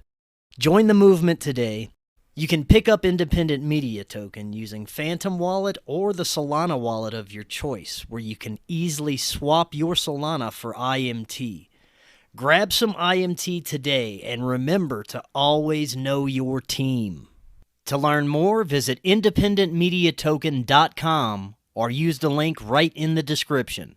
Join the movement today. You can pick up Independent Media Token using Phantom Wallet or the Solana wallet of your choice, where you can easily swap your Solana for IMT. Grab some IMT today and remember to always know your team. To learn more, visit independentmediatoken.com or use the link right in the description.